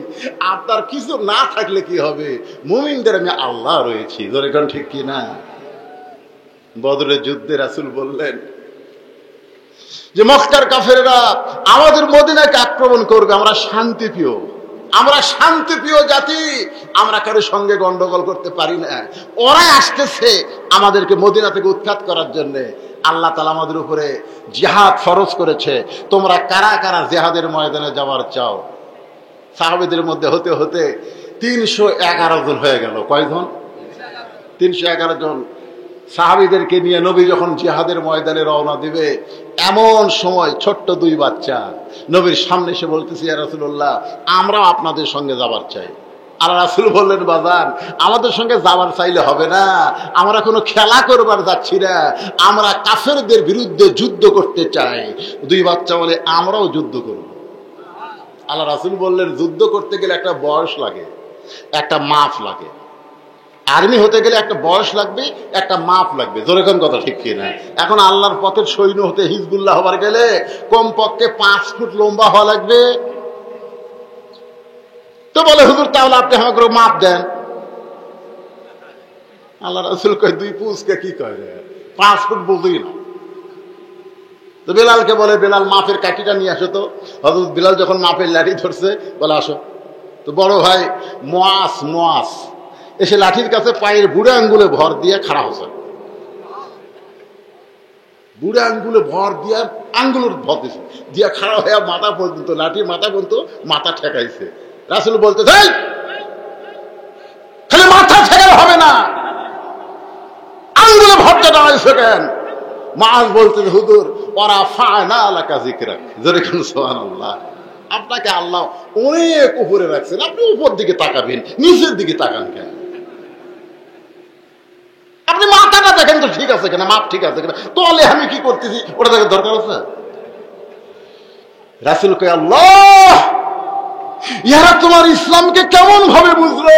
আপনার কিছু না থাকলে কি হবে? মুমিনদের আমি আল্লাহ রয়েছি। যেরকম ঠিক কি না? বদরের যুদ্ধে রাসূল বললেন যে মক্কার কাফেররা আমাদের মদিনাকে আক্রমণ করবে, আমরা শান্তিপ্রিয়, আমরা শান্তিপ্রিয় জাতি, আমরা কারোর সঙ্গে গন্ডগোল করতে পারি না। ওরা আসতেছে আমাদেরকে মদিনা থেকে উৎখাত করার জন্য। আল্লাহ তাআলা আমাদের উপরে জিহাদ ফরজ করেছে, তোমরা কারা কারা জিহাদের ময়দানে যাওয়ার চাও? সাহাবীদের মধ্যে হতে হতে 311 জন হয়ে গেল। কয়জন? 311 জন। সাহাবীদেরকে নিয়ে নবী যখন জিহাদের ময়দানে রওনা দিবে, এমন সময় ছোট্ট 2 বাচ্চা নবীর সামনে এসে বলতেছে, ইয়া রাসূলুল্লাহ, আমরাও আপনাদের সঙ্গে যাবার চাই। আল্লাহ রাসূল বললেন, বাজান আমাদের সঙ্গে যাবার চাইলে হবে না, আমরা কোনো খেলা করবার যাচ্ছি না, আমরা কাফেরদের বিরুদ্ধে যুদ্ধ করতে চাই। 2 বাচ্চা বলে, আমরাও যুদ্ধ করব। আল্লাহ রাসূল বললেন, যুদ্ধ করতে গেলে একটা বয়স লাগে, একটা মাপ লাগে। আর্মি হতে গেলে একটা বয়স লাগবে, একটা মাপ লাগবে। যেরকম কথা ঠিক কিনা? এখন আল্লাহর পথের সৈন্য হতে, হিজবুল্লাহ হবার গেলে কমপক্ষে 5 ফুট লম্বা হওয়া লাগবে। তো বলে, হুজুর তাহলে আপনি আমাকে মাপ দেন। আল্লাহ রাসূল কয়, 2 পুষকে কি করে, 5 ফুট বুঝি না। তো বেলালকে বলে, বেলাল মাপের কাঠিটা নিয়ে আসো তো। হযরত বেলাল যখন মাপের লাঠি ধরছে, বলে আসো। তো বড় ভাই মুয়াজ এসে লাঠির কাছে পায়ের বুড়া আঙ্গুলে ভর দিয়ে খাড়া হচ্ছে। বুড়া আঙ্গুলে ভর দিয়ে আঙ্গুলের ভর দিয়েছে, দিয়া খাড়া হয়ে মাথা পর্যন্ত, লাঠির মাথা পর্যন্ত মাথা ঠেকাইছে। রাসূল বলতে, খালি মাথা ঠেকালে হবে না, আঙ্গুলে ভরটা দাঁড়াইছে কেন? মুয়াজ বলতে, হুজুর ওরা ফানা আলাকা যিকরাক। যেরকম সুবহানাল্লাহ, আপনাকে আল্লাহ অনেক উপরে রাখছেন, আপনি উপর দিকে তাকাবেন, নিচের দিকে তাকান কেন? আপনি মাথাটা দেখেন তো ঠিক আছে কিনা, মাপ ঠিক আছে কিনা, তাহলে আমি কি করতেছি ওটা দেখার দরকার আছে? রাসূল কয়, আল্লাহ ইহারা তোমার ইসলামকে কেমন ভাবে বুঝলো?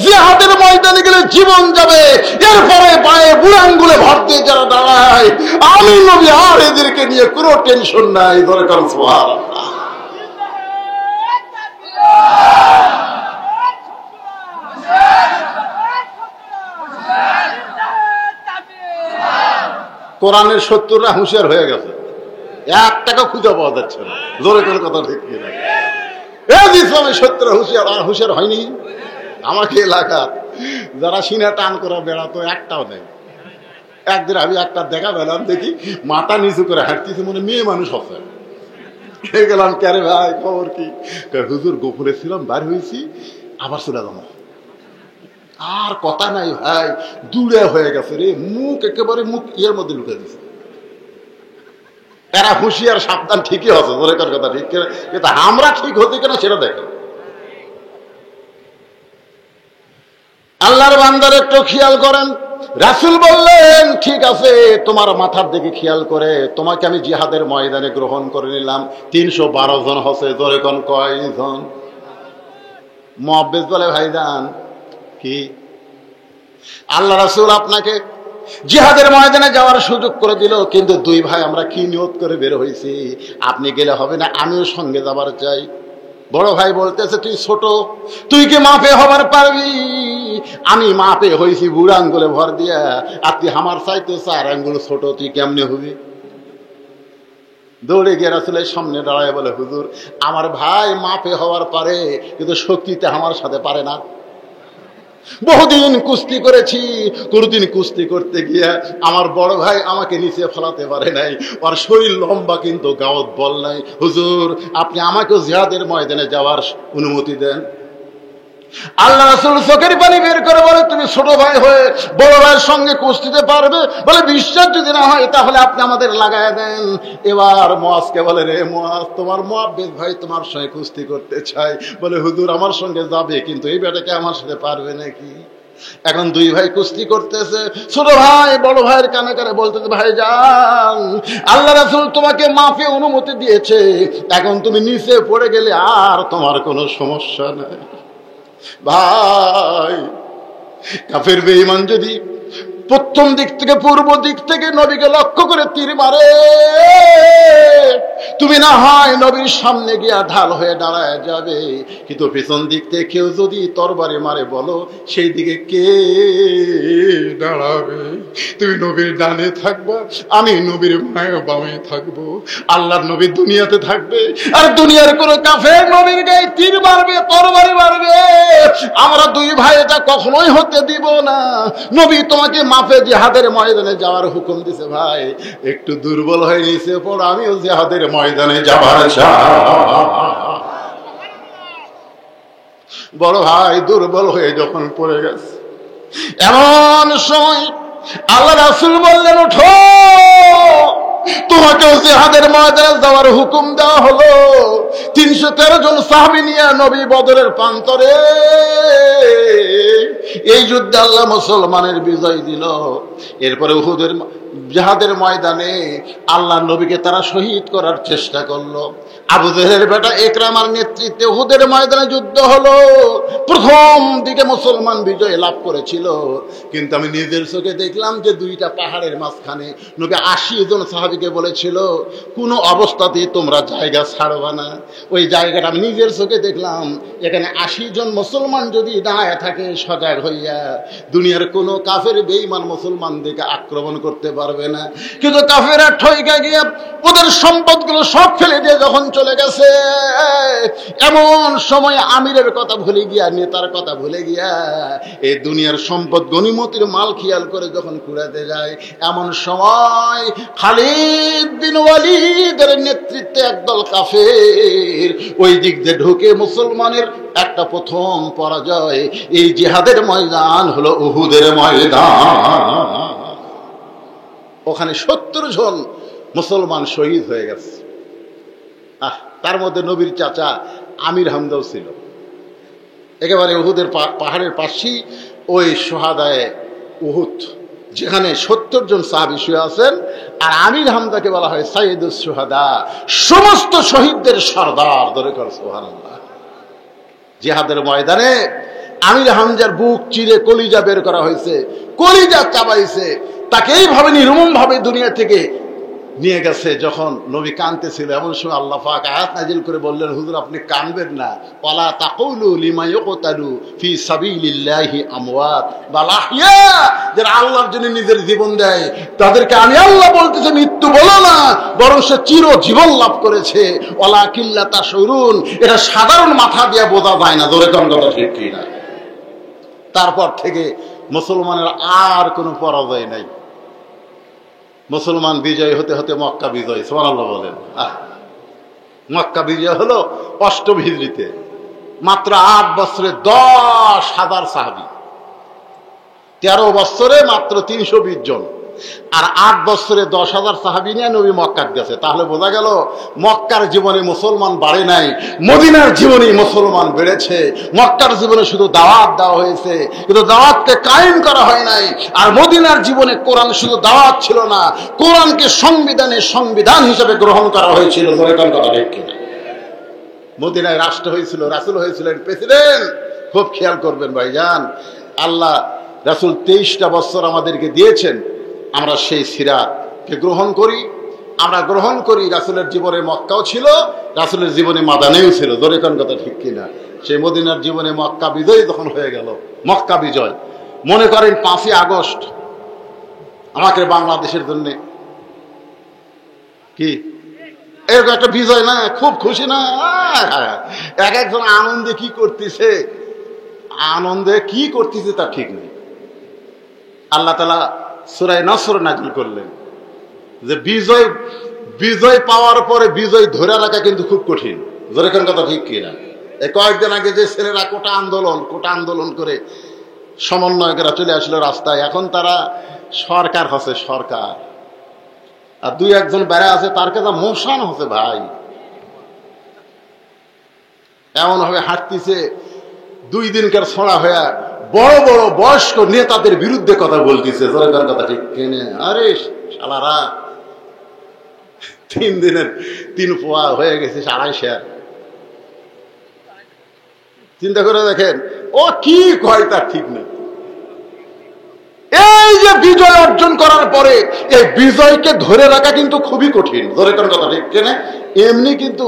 জিহাদের ময়দানে গেলে জীবন যাবে, এরপরে পায়ে বুড়ো আঙ্গুলে ভর দিয়ে যারা দাঁড়ায়, আমি নবী আর এদেরকে নিয়ে কোনো টেনশন নাই। দরকার সুবহানাল্লাহ। কোরআনের শত্রুরা হুঁশিয়ার হয়ে গেছে, এক টাকা খুঁজে পাওয়া যাচ্ছে না। জোরে করে কথা ঠিক কিনা? ইসলামের শত্রুরা হুঁশিয়ার, আর হুঁশিয়ার হয়নি। আমাকে এলাকার যারা সিনা টান করে বেড়াতো একটাও নেই। একদিন আমি একটা দেখা পেলাম, দেখি মাথা নিচু করে হাঁটতেছে, মনে মেয়ে মানুষ আছে। গেলাম, ক্যারে ভাই খবর কি? হুজুর গোপনে ছিলাম, বার হয়েছি, আবার চলে যাবো। আর কথা নাই ভাই, দূরে হয়ে গেছে রে, মুখ একেবারে মুখ ইয়ের মধ্যে ঢুকে দিছে। এরা হুঁশিয়ার সাবধান ঠিকই আছে, দরকার কথা ঠিক কিনা, কিন্তু আমরা ঠিক হতে কিনা সেটা দেখেন। আল্লাহর বান্দার একটু খেয়াল করেন। রাসূল বললেন, ঠিক আছে, তোমার মাথার দিকে খেয়াল করে তোমাকে আমি জিহাদের ময়দানে গ্রহণ করে নিলাম। 312 জন হচ্ছে। ধরে কোন কয়জন? মুআব্বিস বলে, ভাইজান কি আল্লাহ রাসূল আপনাকে জিহাদের ময়দানে যাওয়ার সুযোগ করে দিল, কিন্তু দুই ভাই আমরা কি নিয়ত করে বের হয়েছি, আপনি গেলে হবে না, আমিও সঙ্গে যাবার চাই। বড় ভাই বলতেছে, তুই ছোট, তুই কি মাপে হবার পারবি? আমি মাপে হয়েছি বুড়ো আঙ্গুলে ভর দিয়া, আর তুই আমার চাইতে 4 আঙ্গুল ছোট, তুই কেমনে হবি? দৌড়ে গিয়ে রাসূলের সামনে দাঁড়ায় বলে, হুজুর আমার ভাই মাপে হওয়ার পারে, কিন্তু শক্তিতে আমার সাথে পারে না। বহুদিন কুস্তি করেছি, কোনদিন কুস্তি করতে গিয়ে আমার বড় ভাই আমাকে নিচে ফেলাতে পারে নাই, ওর শরীর লম্বা কিন্তু গাওত বল নাই। হুজুর আপনি আমাকে জিহাদের ময়দানে যাওয়ার অনুমতি দেন। আল্লাহ রাসূল চোখের পানি বের করে বলে, তুমি ছোট ভাই হয়ে বড় ভাইয়ের সঙ্গে কুস্তিতে পারবে? বলে, বিশ্বাস যদি না হয় তাহলে আপনি আমাদের লাগায় দেন। এবার মুআজকে বলে, রে মুআজ, তোমার মুআব্বিস ভাই তোমার সঙ্গে কুস্তি করতে চাই। বলে, হুজুর আমার সঙ্গে যাবে, কিন্তু এই বেটাকে আমার সাথে পারবে নাকি? এখন দুই ভাই কুস্তি করতেছে। ছোট ভাই বড় ভাইয়ের কানে কানে বলতেছে, ভাই যান, আল্লাহ রাসূল তোমাকে মাফে অনুমতি দিয়েছে, এখন তুমি নিচে পড়ে গেলে আর তোমার কোনো সমস্যা নাই। ভাই কাফের বেঈমান যদি পশ্চিম দিক থেকে পূর্ব দিক থেকে নবীকে লক্ষ্য করে তীর মারে, তুমি না হয় নবীর সামনে গিয়া ঢাল হয়ে দাঁড়ায় যাবে, কিন্তু পেছন দিক থেকে কেউ যদি তরবারি মারে, বলো সেই দিকে কে দাঁড়াবে? তুমি নবীর ডানে থাকবা, আমি নবীর বামে থাকবো। আল্লাহর নবী দুনিয়াতে থাকবে, আর দুনিয়ার কোন কাফের নবীর গায়ে তীর মারবে, তরবারি মারবে, আমরা দুই ভাই এটা কখনোই হতে দিব না। নবী তোমাকে মাফে জিহাদের ময়দানে যাওয়ার হুকুম দিছে। ভাই একটু দুর্বল হয়ে নিছে পর, আমিও জিহাদের ময়দানে যাবার চাই। বড় ভাই দুর্বল হয়ে যখন পড়ে গেছে, এমন সময় আল্লাহ রাসূল বললেন, ওঠো, তোমাকেও জিহাদের ময়দানে যাওয়ার হুকুম দেওয়া হলো। 313 জন সাহাবী নিয়ে নবী বদরের প্রান্তরে এই যুদ্ধে আল্লাহ মুসলমানের বিজয় দিল। এরপরে উহুদের জিহাদের ময়দানে আল্লাহ নবীকে তারা শহীদ করার চেষ্টা করলো। আবু জেহেলের বেটা ইকরামার নেতৃত্বে উহুদের ময়দানে যুদ্ধ হলো। প্রথম দিকে মুসলমান বিজয় লাভ করেছিল, কিন্তু আমি নিজের চোখে দেখলাম যে দুইটা পাহাড়ের মাঝখানে নবী 80 জন সাহাবীকে বলেছিল, কোনো অবস্থাতেই তোমরা জায়গা ছাড়বা না। ওই জায়গাটা আমি নিজের চোখে দেখলাম। এখানে 80 জন মুসলমান যদি দাঁড়ায় থাকে সজাগ হইয়া, দুনিয়ার কোনো কাফের বেঈমান মুসলমানদেরকে আক্রমণ করতে পারবে না। কিন্তু কাফেররা ঠইকা গিয়ে ওদের সম্পদগুলো সব ফেলে দিয়ে যখন চলে গেছে, এমন সময় আমিরের কথা ভুলে গিয়া, নেতার কথা ভুলে গিয়া, এই দুনিয়ার সম্পদ গনিমতের মাল খেয়াল করে যখন কুড়াতে যায়, এমন সময় খালিদ বিন ওয়ালিদের নেতৃত্বে একদল কাফের ওই দিক দিয়ে ঢুকে মুসলমানের একটা প্রথম পরাজয়। এই জিহাদের ময়দান হলো উহুদের ময়দান। ওখানে 70 জন মুসলমান শহীদ হয়ে গেছে। তার মধ্যে নবীর চাচা আমির হামজাও ছিল। একেবারে উহুদের পাহাড়ের পাশেই ওই সোহাদায়ে উহুদ, যেখানে 70 জন সাহাবী শুয়ে আছেন। আর আমির হামজাকে বলা হয় সাইয়্যিদুস শুহাদা, সমস্ত শহীদদের সর্দার। দরকার সুবহানাল্লাহ। জিহাদের ময়দানে আমির হামজার বুক চিরে কলিজা বের করা হয়েছে, কলিজা চাবাইছে, তাকে এইভাবে নির্মম ভাবে দুনিয়া থেকে নিয়ে গেছে। যখন নবী কাঁদতেছিল, এমন সময় আল্লাহ পাক আয়াত নাজিল করে বললেন, হুজুর আপনি কাঁদবেন না, ওয়ালা তাকুলু লিমা ইউকতালু ফি সাবিলিল্লাহি আমওয়াত বাল আহইয়া, যারা আল্লাহর জন্য নিজের জীবন দেয় তাদেরকে আমি আল্লাহ বলতেছি মৃত্যু বলো না, বরং সে চিরজীবন লাভ করেছে। ওয়ালাকিল্লা তাশউরুন, এটা সাধারণ মাথা দিয়ে বোঝা যায় না। জোরে কোন কথা ঠিক কি না? তারপর থেকে মুসলমানের আর কোনো পরাজয় নাই। মুসলমান বিজয় হতে হতে মক্কা বিজয়, সুবহানাল্লাহ বলেন। মক্কা বিজয় হলো 8 হিজরিতে, মাত্র 8 বছরে 10,000 সাহাবী, 13 বছরে মাত্র 320 জন, আর 8 বছরে 10,000 সাহাবী নিয়ে নবী মক্কায় গেছে। তাহলে বোঝা গেল মক্কার জীবনে মুসলমান বাড়ে নাই, মদিনার জীবনে মুসলমান বেড়েছে। মক্কার জীবনে শুধু দাওয়াত দেওয়া হয়েছে, কিন্তু দাওয়াতকে কায়েম করা হয় নাই। আর মদিনার জীবনে কোরআন শুধু দাওয়াত ছিল না, কোরআনকে সংবিধান হিসেবে গ্রহণ করা হয়েছিল। মদিনায় রাষ্ট্র হয়েছিল, রাসূল হয়েছিলেন প্রেসিডেন্ট। খুব খেয়াল করবেন ভাইজান, আল্লাহ রাসূল 23টা বছর আমাদেরকে দিয়েছেন, আমরা সেই সিরাতকে গ্রহণ করি। আমরা গ্রহণ করি রাসূলের জীবনে মক্কাও ছিল, রাসূলের জীবনে মাদানেও ছিল। জোরে কোন কথা ঠিক কিনা? সেই মদিনার জীবনে মক্কা বিজয় যখন হয়ে গেল, মক্কা বিজয় মনে করেন 5ই আগস্ট আমাকে বাংলাদেশের জন্য কি এরকম একটা বিজয় না, খুব খুশি না? এক একজন আনন্দে কি করতেছে, আনন্দে কি করতেছে তা ঠিক নেই। আল্লাহ তাআলা সূরা নসর নাযিল করলেন যে বিজয় পাওয়ার পরে বিজয় ধরে রাখা কিন্তু খুব কঠিন। জোরে কোন কথা ঠিক কিনা? এই কয়েকদিন আগে যে ছেলেরা কোটা আন্দোলন করে সমন্বয়করা চলে আসলো রাস্তায়, এখন তারা সরকার হচ্ছে সরকার, আর 2-1 বেড়া আছে তার কাছে মোশান হচ্ছে ভাই। এমন ভাবে হাঁটতেছে 2 দিনকার ছড়া হয়ে বড় বড় বয়স্ক নেতাদের বিরুদ্ধে কথা বলতেছে। জোরে কোন কথা ঠিক কিনা? আরে শালারা 3 দিনের 3 পোয়া হয়ে গেছে 250। চিন্তা করে দেখেন ও কি কয় তার ঠিক নেই। এই যে বিজয় অর্জন করার পরে এই বিজয়কে ধরে রাখা কিন্তু খুবই কঠিন। ধরে কোন কথা ঠিক কিনা? এমনি কিন্তু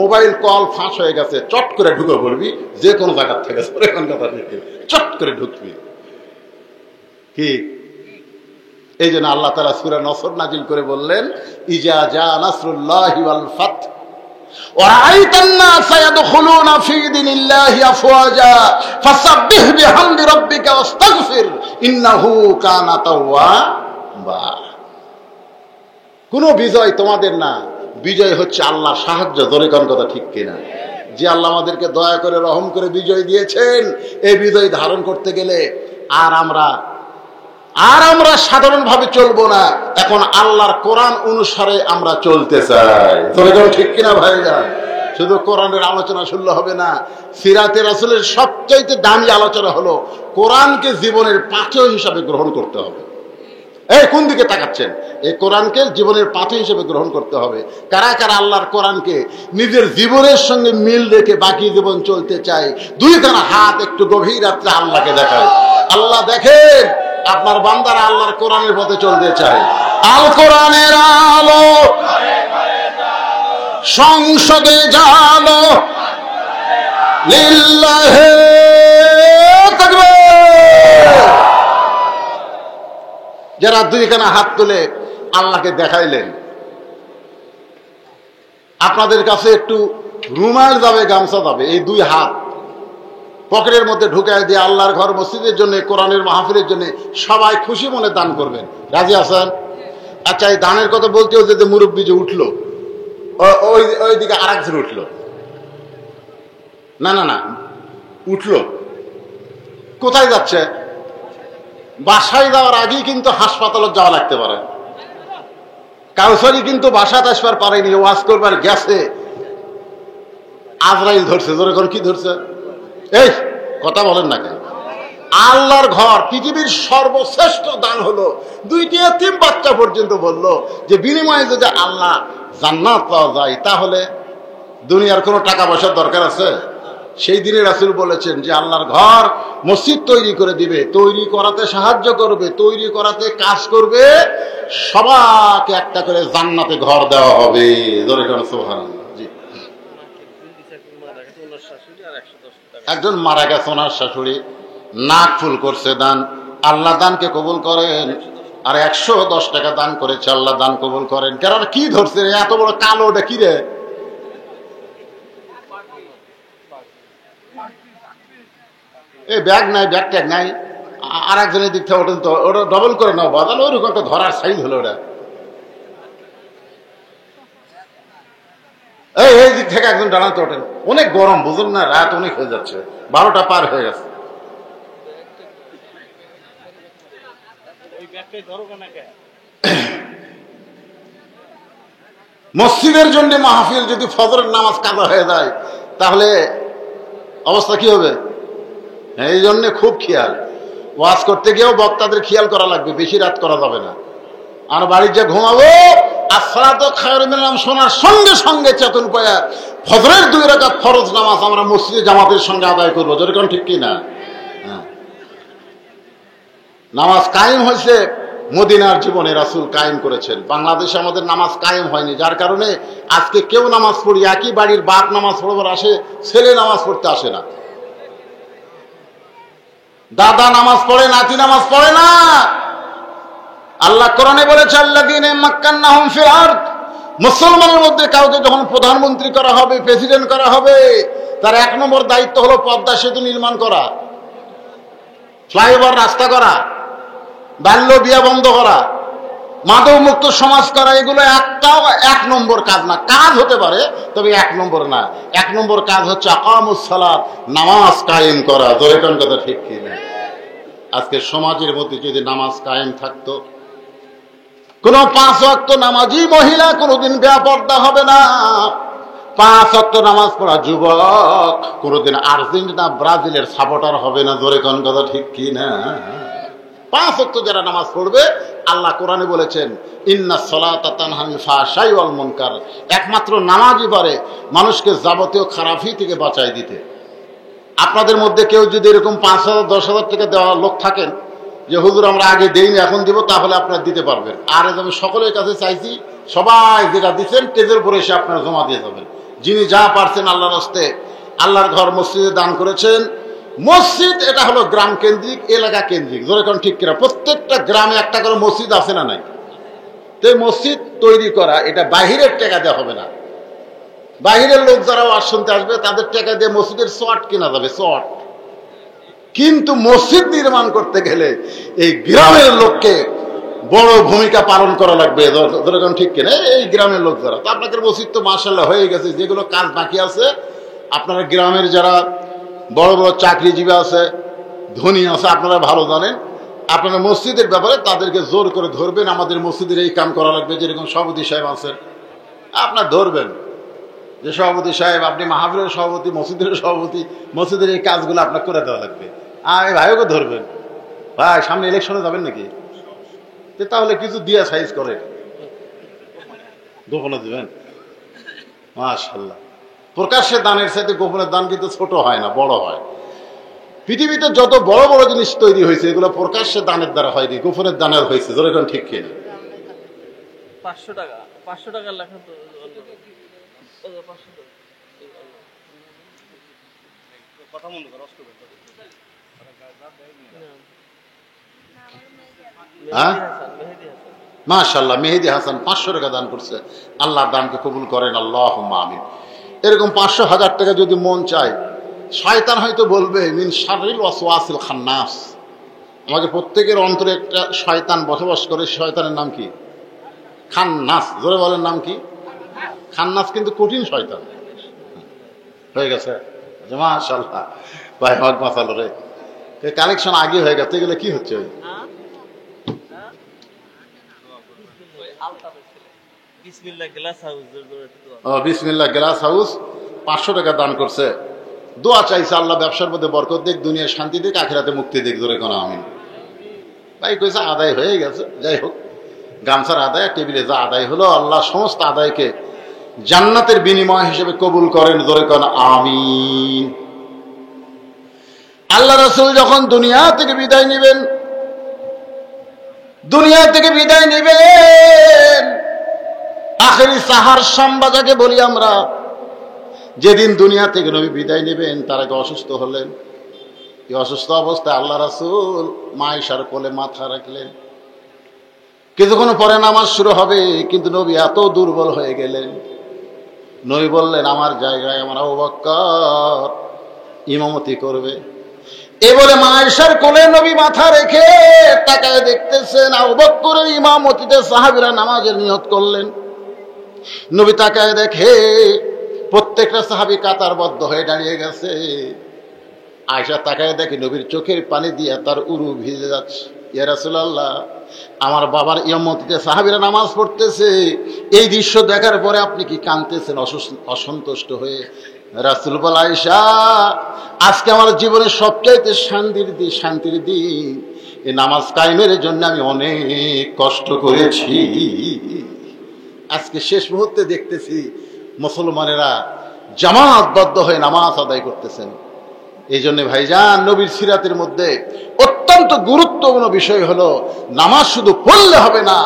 মোবাইল কল ফাঁস হয়ে গেছে, চট করে ঢুকে পড়বি যে কোনো জায়গা থেকে। ধরে কোন কথা ঠিক, চট করে ঢুকবি। কি এই জন্য আল্লাহ তাআলা সূরা নসর নাযিল করে বললেন, ইজা জা নাসরুল্লাহি ওয়াল ফাত وَرَأَيْتَ النَّاسَ يَدْخُلُونَ فِي دِينِ اللَّهِ أَفْوَاجًا فَسَبِّحْ بِحَمْدِ رَبِّكَ وَاسْتَغْفِرْ إِنَّهُ كَانَ تَوَّابًا। কোন বিজয় তোমাদের না, বিজয় হচ্ছে আল্লাহর সাহায্য। জোরে কোন কথা ঠিক কিনা? যে আল্লাহ আমাদেরকে দয়া করে রহম করে বিজয় দিয়েছেন, এই বিজয় ধারণ করতে গেলে আর আমরা সাধারণভাবে চলবো না, এখন আল্লাহর কোরআন অনুসারে আমরা চলতে চাই। ঠিক কিনা ভাইজান? শুধু কোরআনের আলোচনা শুনলে হবে না, সিরাতে রাসূলের সবচাইতে দামি আলোচনা হলো কোরআনকে জীবনের পাথেয় হিসাবে গ্রহণ করতে হবে। এই কোন দিকে তাকাচ্ছেন? এই কোরআনকে জীবনের পাথেয় হিসেবে গ্রহণ করতে হবে। কারা কারা আল্লাহর কোরআনকে নিজের জীবনের সঙ্গে মিল রেখে বাকি জীবন চলতে চায়? 2 হাত একটু গভীর রাত্রে আল্লাহকে দেখায়। আল্লাহ দেখেন আপনার বান্দারা আল্লাহর কোরআনের পথে চলতে চায়। আল কোরআনের আলো সংসদে জালো, লিল্লাহি তাকবীর। যারা 2 হাত তুলে আল্লাহকে দেখাইলেন, আপনাদের কাছে একটু রুমাল যাবে, গামছা যাবে, এই 2 হাত পকেটের মধ্যে ঢুকায় দিয়ে আল্লাহর ঘর মসজিদের জন্য, কোরআনের মাহফিলের জন্য সবাই খুশি মনে দান করবেন। রাজি আছেন? আচ্ছা, এই দানের কথা বলতেও যে মুরব্বী যে উঠলো, ওইদিকে আরেকজন উঠলো, না উঠলো, কোথায় যাচ্ছে? বাসায় যাওয়ার আগেই কিন্তু হাসপাতালে যাওয়া লাগতে পারে। কাউসারি কিন্তু বাসাতে আসবার পারেনি, ওয়াজ করবার গেছে, আজরাইল ধরছে। জোরে কোন কি ধরছে? এই কথা বলেন না কেন? আল্লাহর ঘর পৃথিবীর সর্বশ্রেষ্ঠ দান হলো 2টি এতিম বাচ্চা পর্যন্ত বললো যে বিনিময়ে যদি আল্লাহ জান্নাত পাওয়া যায়, তাহলে দুনিয়ার কোনো টাকা পয়সার দরকার আছে? সেই দিনে রাসূল বলেছেন যে আল্লাহর ঘর মসজিদ তৈরি করে দিবে, তৈরি করাতে সাহায্য করবে, তৈরি করাতে কাজ করবে, সবাইকে একটা করে জান্নাতে ঘর দেওয়া হবে। জোরে করে সুবহানাল্লাহ। জি, একজন মারা গেছে, ওনার শাশুড়ি নাক ফুল করছে দান, আল্লাহ দানকে কবুল করেন। আর 110 টাকা দান করেছে, আল্লাহ দান কবুল করেন। কেন কি ধরছে রে এত বড় কালো, ওটা কি রে? এই ব্যাগ নাই, ব্যাগ ট্যাগ নাই, আর একজনের দিক থেকে ওঠেন তো, ওটা ডবল করে নাও বাজাল, ওইরকম একটা ধরার সাইজ হলো ওটা। এই দিক থেকে একজন দাঁড়াতে ওঠেন, অনেক গরম বুঝুন না, রাত অনেক হয়ে যাচ্ছে, 12টা পার হয়ে গেছে। মসজিদের জন্য মাহফিল যদি ফজরের নামাজ কাজা হয়ে যায় তাহলে অবস্থা কি হবে? এই জন্য খুব খেয়াল, ওয়াজ করতে গিয়েও বক্তাদের খেয়াল করা লাগবে, বেশি রাত করা যাবে না। আর বাড়ির যে ঘুমাবো আসসালাতু খায়রুম মিনান নাওম শোনার সঙ্গে সঙ্গে চেতন পায়া ফজরের 2 রাকাত ফরজ নামাজ আমরা মসজিদে জামাতের সঙ্গে আদায় করবো। যেরকম ঠিক কি না? নামাজ কায়েম হয়েছে মদিনার জীবনে, রাসূল কায়েম করেছেন। বাংলাদেশে আমাদের নামাজ কায়েম হয়নি, যার কারণে আজকে কেউ নামাজ পড়ি, একই বাড়ির বাপ নামাজ পড়বার আসে, ছেলে নামাজ পড়তে আসে না। দাদা নামাজ পড়ে, নাতি নামাজ পড়ে না। আল্লাহ কোরআনে বলেছে আল্লাযীনা মাক্কান্নাহুম ফিল আরদ, মুসলমানের মধ্যে কাউকে যখন প্রধানমন্ত্রী করা হবে, প্রেসিডেন্ট করা হবে, তার 1 নম্বর দায়িত্ব হলো পদ্মা সেতু নির্মাণ করা, ফ্লাইওভার রাস্তা করা, বাল্য বিয়া বন্ধ করা, মাদক মুক্ত সমাজ করা। এগুলো একটাও 1 নম্বর কাজ না। কাজ হতে পারে, তবে 1 নম্বর না। 1 নম্বর কাজ হচ্ছে আকামুস সালাত, নামাজ কায়েম করা। জোরে কোন কথা ঠিক কি না? আজকে সমাজের মধ্যে যদি নামাজ কায়েম থাকতো, কোন 5 ওয়াক্ত নামাজি মহিলা কোনোদিন বেপরদা হবে না। 5 ওয়াক্ত নামাজ পড়া যুবক কোনোদিন আর্জেন্টিনা ব্রাজিলের সাপোর্টার হবে না। জোরে কোন কথা ঠিক কি না? 5 ওয়াক্ত যারা নামাজ পড়বে, আল্লাহ কোরআনে বলেছেন ইন্নাস সালাতা তানহা আনিল ফাহশাই ওয়াল মুনকার, একমাত্র নামাজই পারে মানুষকে যাবতীয় খারাপি থেকে বাঁচাই দিতে। আপনাদের মধ্যে কেউ যদি এরকম 5,000 10,000 টাকা দেওয়া লোক থাকেন যে হুজুর আমরা আগে দেইনি এখন দিব, তাহলে আপনারা দিতে পারবেন। আর আমি সকলের কাছে চাইছি, সবাই যেটা দিচ্ছেন স্টেজের উপরে এসে আপনারা জমা দিয়ে যাবেন। যিনি যা পারছেন আল্লাহর রাস্তে, আল্লাহর ঘর মসজিদে দান করেছেন। মসজিদ এটা হলো গ্রাম কেন্দ্রিক, এলাকা কেন্দ্রিক। জোরে কোন ঠিক কিনা? প্রত্যেকটা গ্রামে একটা করে মসজিদ আছে না নাই? তো মসজিদ তৈরি করা, এটা বাহিরের টাকা দেওয়া হবে না। বাহিরের লোক যারা ওয়াজ শুনতে আসবে তাদের টাকা দিয়ে মসজিদের চট কেনা যাবে, চট। কিন্তু মসজিদ নির্মাণ করতে গেলে এই গ্রামের লোককে বড় ভূমিকা পালন করা লাগবে। যেরকম ঠিক কিনা? এই গ্রামের লোক যারা, তো আপনাদের মসজিদ তো মাশাআল্লাহ হয়ে গেছে, যেগুলো কাজ বাকি আছে আপনারা গ্রামের যারা বড় বড় চাকরিজীবী আছে, ধনী আছে, আপনারা ভালো জানেন। আপনারা মসজিদের ব্যাপারে তাদেরকে জোর করে ধরবেন, আমাদের মসজিদের এই কাম করা লাগবে। যেরকম সভাপতি সাহেব আছেন, আপনার ধরবেন যে সভাপতি সাহেব, আপনি মাহফিলের সভাপতি, মসজিদের সভাপতি, মসজিদের এই কাজগুলো আপনার করে দেওয়া লাগবে। আর এই ভাইকে ধরবেন, ভাই সামনে ইলেকশনে যাবেন নাকি? তাহলে কিছু দিয়া সাইজ করে গোপনে দিবেন। মাশাআল্লাহ, প্রকাশ্যে দানের সাথে গোপনের দান কিন্তু ছোট হয় না, বড় হয়। পৃথিবীতে যত বড় বড় জিনিস তৈরি হয়েছে এগুলো প্রকাশ্যে দানের দ্বারা হয়নি, গোপনের দানের হয়েছে। যেরকম ঠিক কিনা? 500 টাকা, 500 টাকার লেখা তো কথা মনে করো। হ্যাঁ, মাশাআল্লাহ, মেহেদি হাসান 500 টাকা দান করছে। আল্লাহ দানকে কবুল করেন, আল্লাহুম্মা আমিন। এরকম 500,000 টাকা যদি মন চায়, শয়তান হয়তো বলবে মিন শাররিল ওয়াসওয়াসিল খান্নাস, আমাদের প্রত্যেকের অন্তরে একটা শয়তান বসবাস করে। শয়তানের নাম কি? খান্নাস। জোরে বলেন, নাম কি? খান্নাস কিন্তু কঠিন শয়তান। হয়ে গেছে মাশাআল্লাহ, ভাই হক মাসালো রে, কালেকশন আগে হয়ে গেছে। এগুলো কি হচ্ছে? বিসমিল্লাহ গ্লাস হাউস 500 টাকা দান করছে। দোয়া চাইছে আল্লাহ ব্যবসার মধ্যে বরকত দিক, দুনিয়ার শান্তি দিক, আখিরাতে মুক্তি দিক। জোরে কোন আমিন। ভাই কইছে আদায় হয়ে গেছে। যাই হোক, গামছার আদায়, টেবিলে যা আদায় হলো, আল্লাহ সমস্ত আদায়কে জান্নাতের বিনিময় হিসেবে কবুল করেন। জোরে কোন আমিন। আল্লাহ রাসূল যখন দুনিয়া থেকে বিদায় নেবেন, আখেরি সাহার সাম্বা যাকে বলি আমরা, যেদিন দুনিয়া থেকে নবী বিদায় নেবেন তার আগে অসুস্থ হলেন। এই অসুস্থ অবস্থায় আল্লাহ রাসূল মা আয়েশার কোলে মাথা রাখলেন। কিছুক্ষণ পরে নামাজ শুরু হবে, কিন্তু নবী এত দুর্বল হয়ে গেলেন। নবী বললেন, আমার জায়গায় আমার আবু বকর ইমামতি করবে। এ বলে মা আয়েশার কোলে নবী মাথা রেখে তাকায় দেখতেছেন আবু বকরের ইমামতিতে সাহাবীরা নামাজের নিয়ত করলেন। নবী তাকায় দেখে প্রত্যেকটা সাহাবী কাতারবদ্ধ হয়ে দাঁড়িয়ে গেছে। আয়েশা তাকায় দেখে নবীর চোখের পানি দিয়ে তার উরু ভিজে যাচ্ছে। ইয়া রাসূলুল্লাহ, আমার বাবার ইমামতিতে সাহাবীরা নামাজ পড়তেছে, এই দৃশ্য দেখার পরে আপনি কি কাঁদতেছেন অসন্তুষ্ট হয়ে? রাসূল বলে, আয়েশা, আজকে আমার জীবনের সবচাইতে শান্তির দিন। এই নামাজ কায়েমের জন্য আমি অনেক কষ্ট করেছি। আজকে শেষ মুহূর্তে দেখতেছি মুসলমানেরা জামাতবদ্ধ হয়ে নামাজ আদায় করতেছেন। এই জন্য ভাইজান, নবীর সিরাতের মধ্যে অত্যন্ত গুরুত্বপূর্ণ বিষয় হলো নামাজ শুধু পড়লে হবে না,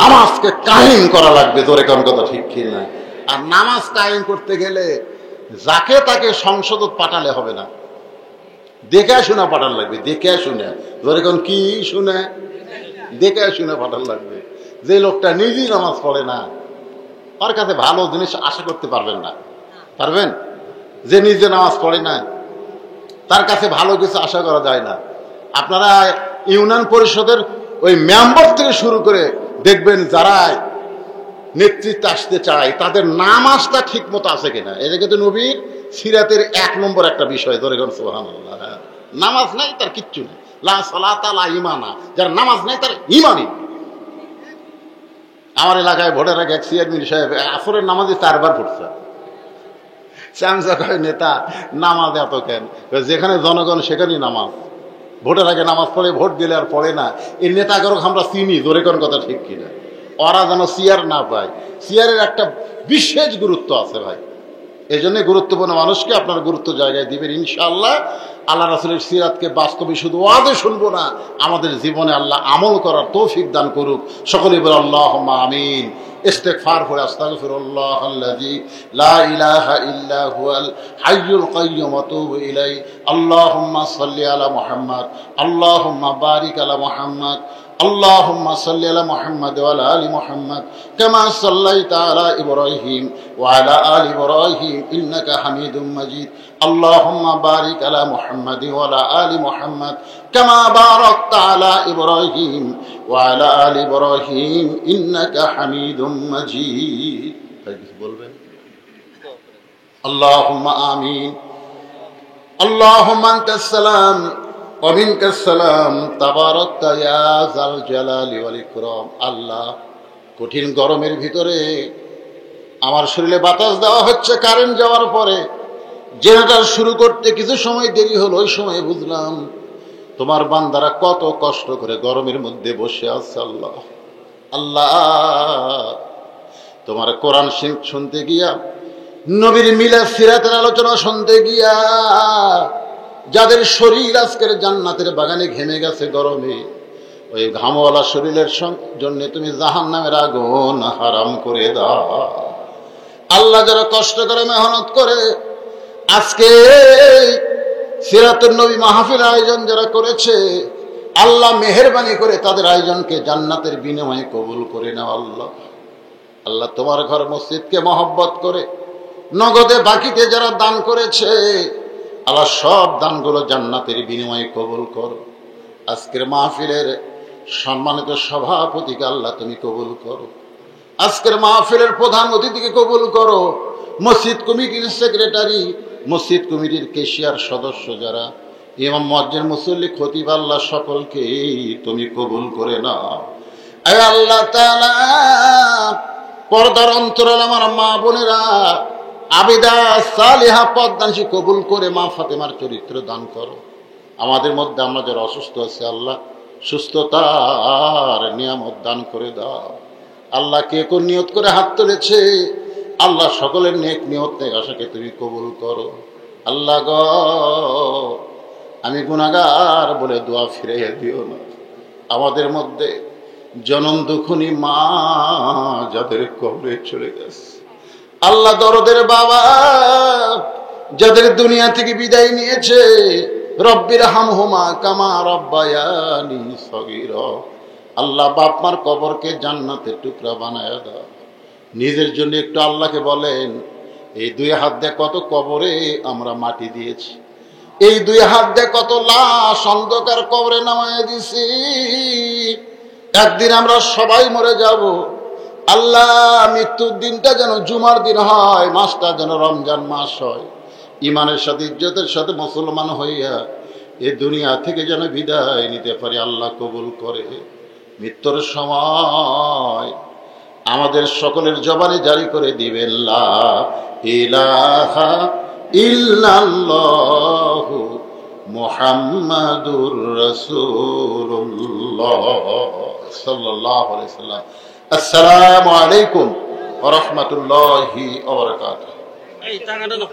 নামাজকে কায়েম করা লাগবে। জোরে কোন কথা ঠিক কি না? আর নামাজ কায়েম করতে গেলে যাকে তাকে সংসদ পাঠালে হবে না, দেখে শুনে পাঠান লাগবে। দেখে শুনে, জোরে কোন কি শুনে? দেখে শুনে পাঠান লাগবে। যে লোকটা নিজেই নামাজ পড়ে না, তার কাছে ভালো জিনিস আশা করতে পারবেন না। পারবেন? যে নিজে নামাজ পড়ে না, তার কাছে ভালো কিছু আশা করা যায় না। আপনারা ইউনিয়ন পরিষদের ওই মেম্বার থেকে শুরু করে দেখবেন, যারা নেতৃত্বে আসতে চায় তাদের নামাজটা ঠিক মতো আছে কিনা। এটা কিন্তু নবীর সিরাতের 1 নম্বর একটা বিষয়। ধরে গেল সুবহানাল্লাহ, নামাজ নাই তার কিচ্ছু নেই। লা সালাতা লা ইমানা, যার নামাজ নাই তার ইমানই। আমার এলাকায় ভোটের আগে এক চেয়ারম্যান সাহেব আসরের নামাজে 4 বার পড়ছে। নেতা নামাজ এত কেন? যেখানে জনগণ সেখানেই নামাজ। ভোটের আগে নামাজ পড়ে, ভোট দিলে আর পড়ে না। এই নেতাগরও আমরা চিনি, জোরে কোন কথা ঠিক কিনা? ওরা যেন চেয়ার না পায়। চেয়ারের একটা বিশেষ গুরুত্ব আছে ভাই। এই জন্য গুরুত্বপূর্ণ মানুষকে আপনার গুরুত্ব জায়গায় দিবেন ইনশাআল্লাহ। আল্লাহ রাসূলের সিরাতকে বাস্তবে শুধু ওয়াজে শুনবো না, আমাদের জীবনে আল্লাহ আমল করার তৌফিক দান করুক। সকলেই বলে আল্লাহুম্মা আমিন। ইস্তিগফার করে আস্তাগফিরুল্লাহাল্লাযী লা ইলাহা ইল্লা হুয়াল হাইয়ুল কাইয়্যুম ওয়া আতুবু ইলাইহি। আল্লাহুম্মা সাল্লি আলা মুহাম্মাদ, আল্লাহুম্মা বারিক আলা মুহাম্মাদ, আল্লাহুম্মা সাল্লি আলা মুহাম্মাদ ওয়া আলা আলি মুহাম্মাদ কামা সাল্লাইতা আলা ইব্রাহিম ওয়া আলা আলি ইব্রাহিম ইন্নাকা হামিদুম মাজিদ। আল্লাহুম্মা বারিক আলা মুহাম্মাদ ওয়া আলা আলি মুহাম্মাদ কামা বারাকতা আলা ইব্রাহিম ওয়া আলা আলি ইব্রাহিম ইন্নাকা হামিদুম মাজিদ। কি বলবেন? আল্লাহুম্মা আমিন। আল্লাহুম্মা আনতাস সালাম ওয়া মিনকাস সালাম তাবারাকতা ইয়া যাল জালালি ওয়াল ইকরাম। আল্লাহ, কঠিন গরমের ভিতরে আমার শরীরে বাতাস দেওয়া হচ্ছে কারেন্ট যাওয়ার পরে। জেনারেটর শুরু করতে কিছু সময় দেরি হলো। ওই সময় বুঝলাম তোমার বান্দারা কত কষ্ট করে গরমের মধ্যে বসে আছে। আল্লাহ আল্লাহ, তোমার কোরআন শুনতে গিয়া, নবীর মিলাদ সিরাতের আলোচনা শুনতে গিয়া যাদের শরীর আজকের জান্নাতের বাগানে ঘেমে গেছে গরমে, ওই ঘামওয়ালা শরীরের জন্য তুমি জাহান্নামের আগুন হারাম করে দাও। আল্লাহ, যারা কষ্ট করে মেহনত করে আজকে সিরাতুন নবী মাহফিল আয়োজন যারা করেছে, আল্লাহ মেহেরবানি করে তাদের আয়োজনকে জান্নাতের বিনিময়ে কবুল করে নাও। আল্লাহ আল্লাহ, তোমার ঘর মসজিদকে মহব্বত করে নগদে বাকিতে যারা দান করেছে, আল্লাহ সব দানগুলো জান্নাতের বিনিময়ে কবুল করো। আজকের মাহফিলের সম্মানিত সভাপতিকে আল্লাহ তুমি কবুল করো। আজকের মাহফিলের প্রধান অতিথিকে কবুল করো। মসজিদ কমিটির সেক্রেটারি, মসজিদ কমিটির কেশিয়ার সদস্য যারা, ইমাম মুয়াজ্জিন মুসল্লি খতিব, আল্লাহ সকলকে তুমি কবুল করে নাও। আয় আল্লাহ তাআলা, পর্দার অন্তরাল আমার মা বোনেরা আবিদা সালিহা পদ্মাংশী কবুল করে মা ফাতেমার চরিত্র দান করো। আমাদের মধ্যে আমরা যারা অসুস্থ আছি, আল্লাহ সুস্থতার নিয়ামত দান করে দাও। আল্লাহ, কে কোন নিয়ত করে হাত তুলেছে, আল্লাহ সকলের নেক নিয়ত নেক আশাকে তুমি কবুল করো। আল্লাহ গো, আমি গুনাহগার বলে দোয়া ফিরাইয়া দিও না। আমাদের মধ্যে জনম দুঃখনী মা যাদের কবরে চলে গেছে, আল্লাহ দরদের বাবা যাদের দুনিয়া থেকে বিদায় নিয়েছে, রব্বির হামহুমা কামা রব্বায়ানি সগীরা, আল্লাহ বাপ মার কবরকে জান্নাতের টুকরা বানায়া দাও। নিজের জন্য একটু আল্লাহকে বলেন, এই দুই হাত দিয়ে কত কবরে আমরা মাটি দিয়েছি, এই দুই হাত দিয়ে কত লাশ অন্ধকার কবরে নামায় দিছি। একদিন আমরা সবাই মরে যাব। আল্লাহ মৃত্যুর দিনটা যেন জুমার দিন হয়, মাসটা যেন রমজান মাস হয়। ইমানের সাথে ইজ্জতের সাথে মুসলমান হইয়া এ দুনিয়া থেকে যেন বিদায় নিতে পারি। আল্লাহ কবুল করে। মৃত্যুর সময় আমাদের সকলের জবানে জারি করে দিবেন লা ইলাহা ইল্লাল্লাহু মুহাম্মাদুর রাসূলুল্লাহ সাল্লাল্লাহু আলাইহি সাল্লাম। আসসালামু আলাইকুম ওয়া রাহমাতুল্লাহি ওয়া বারাকাতুহু। এই টাকাটা দাও।